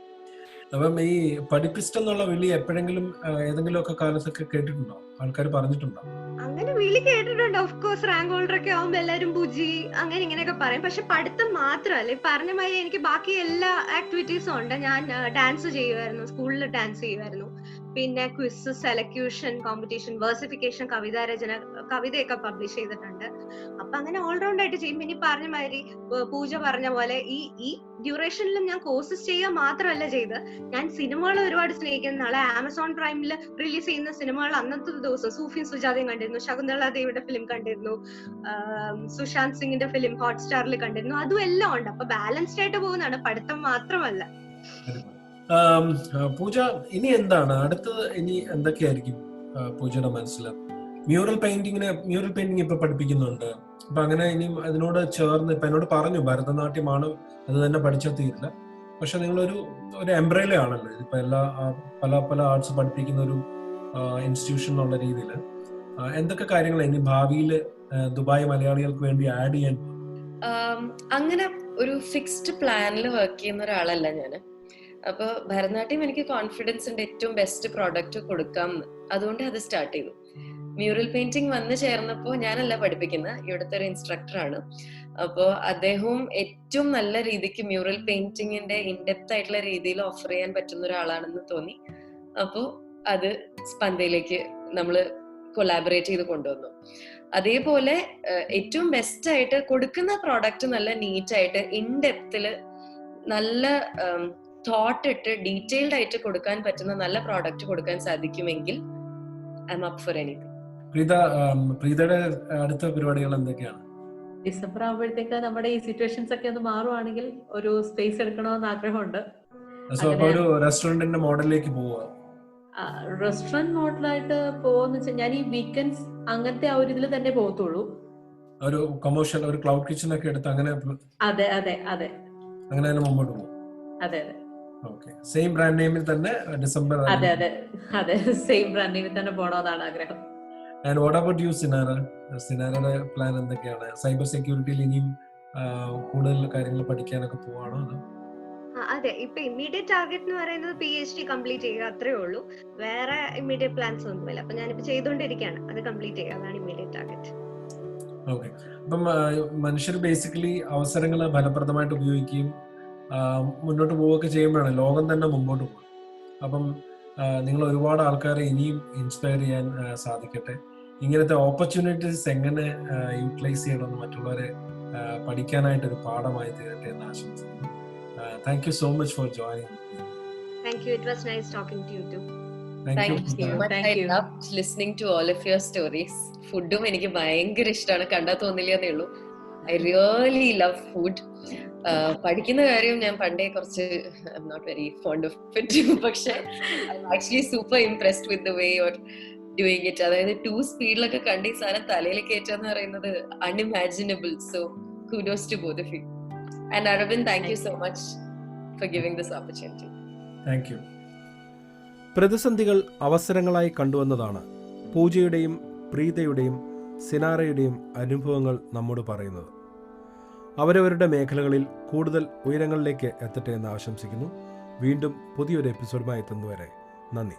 [SPEAKER 1] അപ്പം ഈ പഠിപ്പിസ്റ്റെന്നുള്ള വിളി എപ്പോഴെങ്കിലും ഏതെങ്കിലും ഒക്കെ കാലത്തൊക്കെ കേട്ടിട്ടുണ്ടോ? ആൾക്കാർ പറഞ്ഞിട്ടുണ്ടോ?
[SPEAKER 4] അങ്ങനെ വിളി കേട്ടിട്ടുണ്ട്. ഓഫ് കോഴ്സ് റാങ്ക് ഹോൾഡർ ഒക്കെ ആവുമ്പോ എല്ലാരും പൂജി അങ്ങനെ ഇങ്ങനെയൊക്കെ പറയും. പക്ഷെ പഠിത്തം മാത്രമല്ല, ഈ പറഞ്ഞ മാതിരി എനിക്ക് ബാക്കി എല്ലാ ആക്ടിവിറ്റീസും ഉണ്ട്. ഞാൻ ഡാൻസ് ചെയ്യുമായിരുന്നു, സ്കൂളിൽ ഡാൻസ് ചെയ്യുമായിരുന്നു. പിന്നെ ക്വിസ്, സെലക്യൂഷൻ, കോമ്പറ്റീഷൻ, വേഴ്സിഫിക്കേഷൻ, കവിതാരചന, കവിതയൊക്കെ പബ്ലിഷ് ചെയ്തിട്ടുണ്ട്. അപ്പൊ അങ്ങനെ ഓൾറൗണ്ട് ആയിട്ട് ചെയ്യും. പിന്നെ പറഞ്ഞ മാതിരി പൂജ പറഞ്ഞ പോലെ ഈ ഡ്യൂറേഷനിലും ഞാൻ കോഴ്സസ് ചെയ്യുക മാത്രമല്ല ചെയ്ത്, ഞാൻ സിനിമകൾ ഒരുപാട് സ്നേഹിക്കുന്ന നാളെ ആമസോൺ പ്രൈമിൽ റിലീസ് ചെയ്യുന്ന സിനിമകൾ അന്നത്തെ ദിവസം സൂഫിയും സുജാതയും കണ്ടിരുന്നു, ശകുന്തള ദേവിയുടെ ഫിലിം കണ്ടിരുന്നു, സുശാന്ത് സിംഗിന്റെ ഫിലിം ഹോട്ട്സ്റ്റാറിൽ കണ്ടിരുന്നു. അതും എല്ലാം ഉണ്ട്. അപ്പൊ ബാലൻസ്ഡ് ആയിട്ട് പോകുന്നതാണ്, പഠിത്തം മാത്രമല്ല.
[SPEAKER 1] പൂജ, ഇനി എന്താണ് അടുത്തത്? ഇനി എന്തൊക്കെയായിരിക്കും പൂജയുടെ മനസ്സിൽ? മ്യൂറൽ പെയിന്റിംഗ് ഇപ്പൊ പഠിപ്പിക്കുന്നുണ്ട്. അപ്പൊ അങ്ങനെ ഇനിയും അതിനോട് ചേർന്ന് ഇപ്പൊ എന്നോട് പറഞ്ഞു ഭരതനാട്യമാണ്, അത് തന്നെ പഠിച്ചാൽ തീരില്ല. പക്ഷെ നിങ്ങളൊരു എംബ്രേല ആണല്ലോ, ഇപ്പൊ പല ആർട്സ് പഠിപ്പിക്കുന്ന ഒരു ഇൻസ്റ്റിറ്റ്യൂഷൻ എന്നുള്ള രീതിയിൽ എന്തൊക്കെ കാര്യങ്ങൾ ഇനി ഭാവിയിൽ ദുബായ് മലയാളികൾക്ക് വേണ്ടി ആഡ് ചെയ്യാൻ?
[SPEAKER 2] അങ്ങനെ ഒരു ഫിക്സ്ഡ് പ്ലാനിൽ വർക്ക് ചെയ്യുന്ന ഒരാളല്ല ഞാൻ. അപ്പൊ ഭരതനാട്യം എനിക്ക് കോൺഫിഡൻസ് ഉണ്ട് ഏറ്റവും ബെസ്റ്റ് പ്രോഡക്റ്റ് കൊടുക്കാം. അതുകൊണ്ട് അത് സ്റ്റാർട്ട് ചെയ്തു. മ്യൂറൽ പെയിന്റിംഗ് വന്നു ചേർന്നപ്പോൾ ഞാനല്ല പഠിപ്പിക്കുന്നത്, ഇവിടുത്തെ ഒരു ഇൻസ്ട്രക്ടറാണ്. അപ്പോൾ അദ്ദേഹവും ഏറ്റവും നല്ല രീതിക്ക് മ്യൂറൽ പെയിന്റിങ്ങിന്റെ ഇൻഡെപ്ത് ആയിട്ടുള്ള രീതിയിൽ ഓഫർ ചെയ്യാൻ പറ്റുന്ന ഒരാളാണെന്ന് തോന്നി. അപ്പോൾ അത് സ്പന്ദയിലേക്ക് നമ്മൾ കൊളാബറേറ്റ് ചെയ്ത് കൊണ്ടുവന്നു. അതേപോലെ ഏറ്റവും ബെസ്റ്റ് ആയിട്ട് കൊടുക്കുന്ന പ്രോഡക്റ്റ് നല്ല നീറ്റ് ആയിട്ട് ഇൻഡെപ്തില് നല്ല തോട്ട് ഇട്ട് ഡീറ്റെയിൽഡ് ആയിട്ട് കൊടുക്കാൻ പറ്റുന്ന നല്ല പ്രോഡക്റ്റ് കൊടുക്കാൻ സാധിക്കുമെങ്കിൽ I'm up for anything.
[SPEAKER 1] പ്രീതയുടെ അടുത്ത പരിപാടികൾ എന്തൊക്കെയാണ്?
[SPEAKER 3] ഡിസംബർ ആകുമ്പോഴത്തേക്ക് നമ്മുടെ ഈ സിറ്റുവേഷൻസ് ഒക്കെ ഒന്ന് മാറുവാണെങ്കിൽ ഒരു സ്പേസ് എടുക്കണമെന്ന് ആഗ്രഹമുണ്ട്.
[SPEAKER 1] ഒരു റെസ്റ്റോറന്റിന്റെ മോഡലിലേക്ക് പോവുക.
[SPEAKER 3] റെസ്റ്റോറന്റ് മോഡലായിട്ട് പോവാന്ന് വെച്ചാൽ ഞാൻ ഈ വീക്കെൻഡ്സ് അങ്ങനത്തെ ആ ഒരു ഇതിൽ തന്നെ പോകത്തുള്ളൂ.
[SPEAKER 1] ഒരു കൊമേഴ്ഷ്യൽ ഒരു ക്ലൗഡ് കിച്ചൺ ഒക്കെ എടുത്ത് അങ്ങനെ.
[SPEAKER 3] അതെ അതെ അതെ,
[SPEAKER 1] അങ്ങനെ തന്നെ മുമ്പോട്ട് പോകും.
[SPEAKER 3] അതെ അതെ,
[SPEAKER 1] ഓക്കേ. സെയിം ബ്രാൻഡ് നെയിമിൽ തന്നെ ഡിസംബർ?
[SPEAKER 3] അതെ അതെ അതെ, സെയിം ബ്രാൻഡ് നെയിമിൽ തന്നെ പോകണമെന്നാണ് ആഗ്രഹം.
[SPEAKER 1] And what about you Sinara? സിനാരയുടെ പ്ലാൻ എന്തൊക്കെയാണ്? സൈബർ സെക്യൂരിറ്റിയിൽ ഇനിയും കൂടുതൽ കാര്യങ്ങൾ പഠിക്കാനൊക്കെ പോവാണോ?
[SPEAKER 4] അതെ, ഇപ്പൊ ഇമ്മീഡിയറ്റ് ടാർഗറ്റ് എന്ന് പറയുന്നത് PhD കംപ്ലീറ്റ് ചെയ്യുക, അത്രേ ഉള്ളൂ. വേറെ ഇമ്മീഡിയറ്റ് പ്ലാൻസ് ഒന്നുമില്ല. അപ്പൊ ഞാനിപ്പോ ചെയ്തുകൊണ്ടിരിക്കുകയാണ്, അത് കംപ്ലീറ്റ് ചെയ്യുക, അതാണ് ഇമ്മീഡിയറ്റ് ടാർഗറ്റ്.
[SPEAKER 1] ഓക്കെ. അപ്പം മനുഷ്യർ ബേസിക്കലി അവസരങ്ങൾ ഫലപ്രദമായിട്ട് ഉപയോഗിക്കുകയും മുന്നോട്ട് പോവുകയൊക്കെ ചെയ്യുമ്പോഴാണ് ലോകം തന്നെ മുമ്പോട്ട് പോകും. അപ്പം നിങ്ങൾ ഒരുപാട് ആൾക്കാരെ ഇനിയും ഇൻസ്പയർ ചെയ്യാൻ സാധിക്കട്ടെ. ഇങ്ങനത്തെ ഓപ്പർച്യൂണിറ്റീസ് എങ്ങനെ യൂട്ടിലൈസ് ചെയ്യണമെന്ന് മറ്റുള്ളവരെ പഠിക്കാനായിട്ടൊരു പാഠമായി തീരട്ടെ എന്ന് ആശംസിക്കുന്നു. Thank you so much for joining.
[SPEAKER 4] Thank you. It was nice talking to you too.
[SPEAKER 2] Thank you. I loved listening to all of your stories. ഫുഡും എനിക്ക് ഭയങ്കര ഇഷ്ടമാണ്, കണ്ടാൽ തോന്നില്ലെന്നേ ഉള്ളൂ. I really love food. പഠിക്കുന്ന കാര്യം ഞാൻ പണ്ടേ കുറച്ച് I'm not very fond of it, പക്ഷേ I'm actually super impressed with the way you're doing it. അതായത് 2 സ്പീഡിലൊക്കെ കണ്ട് ഈ സാധനം തലയിൽ കയറ്റാന്ന് പറയുന്നത് unimaginable. So kudos to both of you. And Aravind, thank you so much for giving this opportunity.
[SPEAKER 1] Thank you.
[SPEAKER 5] പ്രതിസന്ധികൾ അവസരങ്ങളായി കണ്ടുവന്നതാണ് പൂജയുടെയും പ്രീതയുടെയും സിനാരയുടെയും അനുഭവങ്ങൾ നമ്മോട് പറയുന്നത്. അവരവരുടെ മേഖലകളിൽ കൂടുതൽ ഉയരങ്ങളിലേക്ക് എത്തട്ടെ എന്ന് ആശംസിക്കുന്നു. വീണ്ടും പുതിയൊരു എപ്പിസോഡുമായി എത്തുന്നതുവരെ നന്ദി.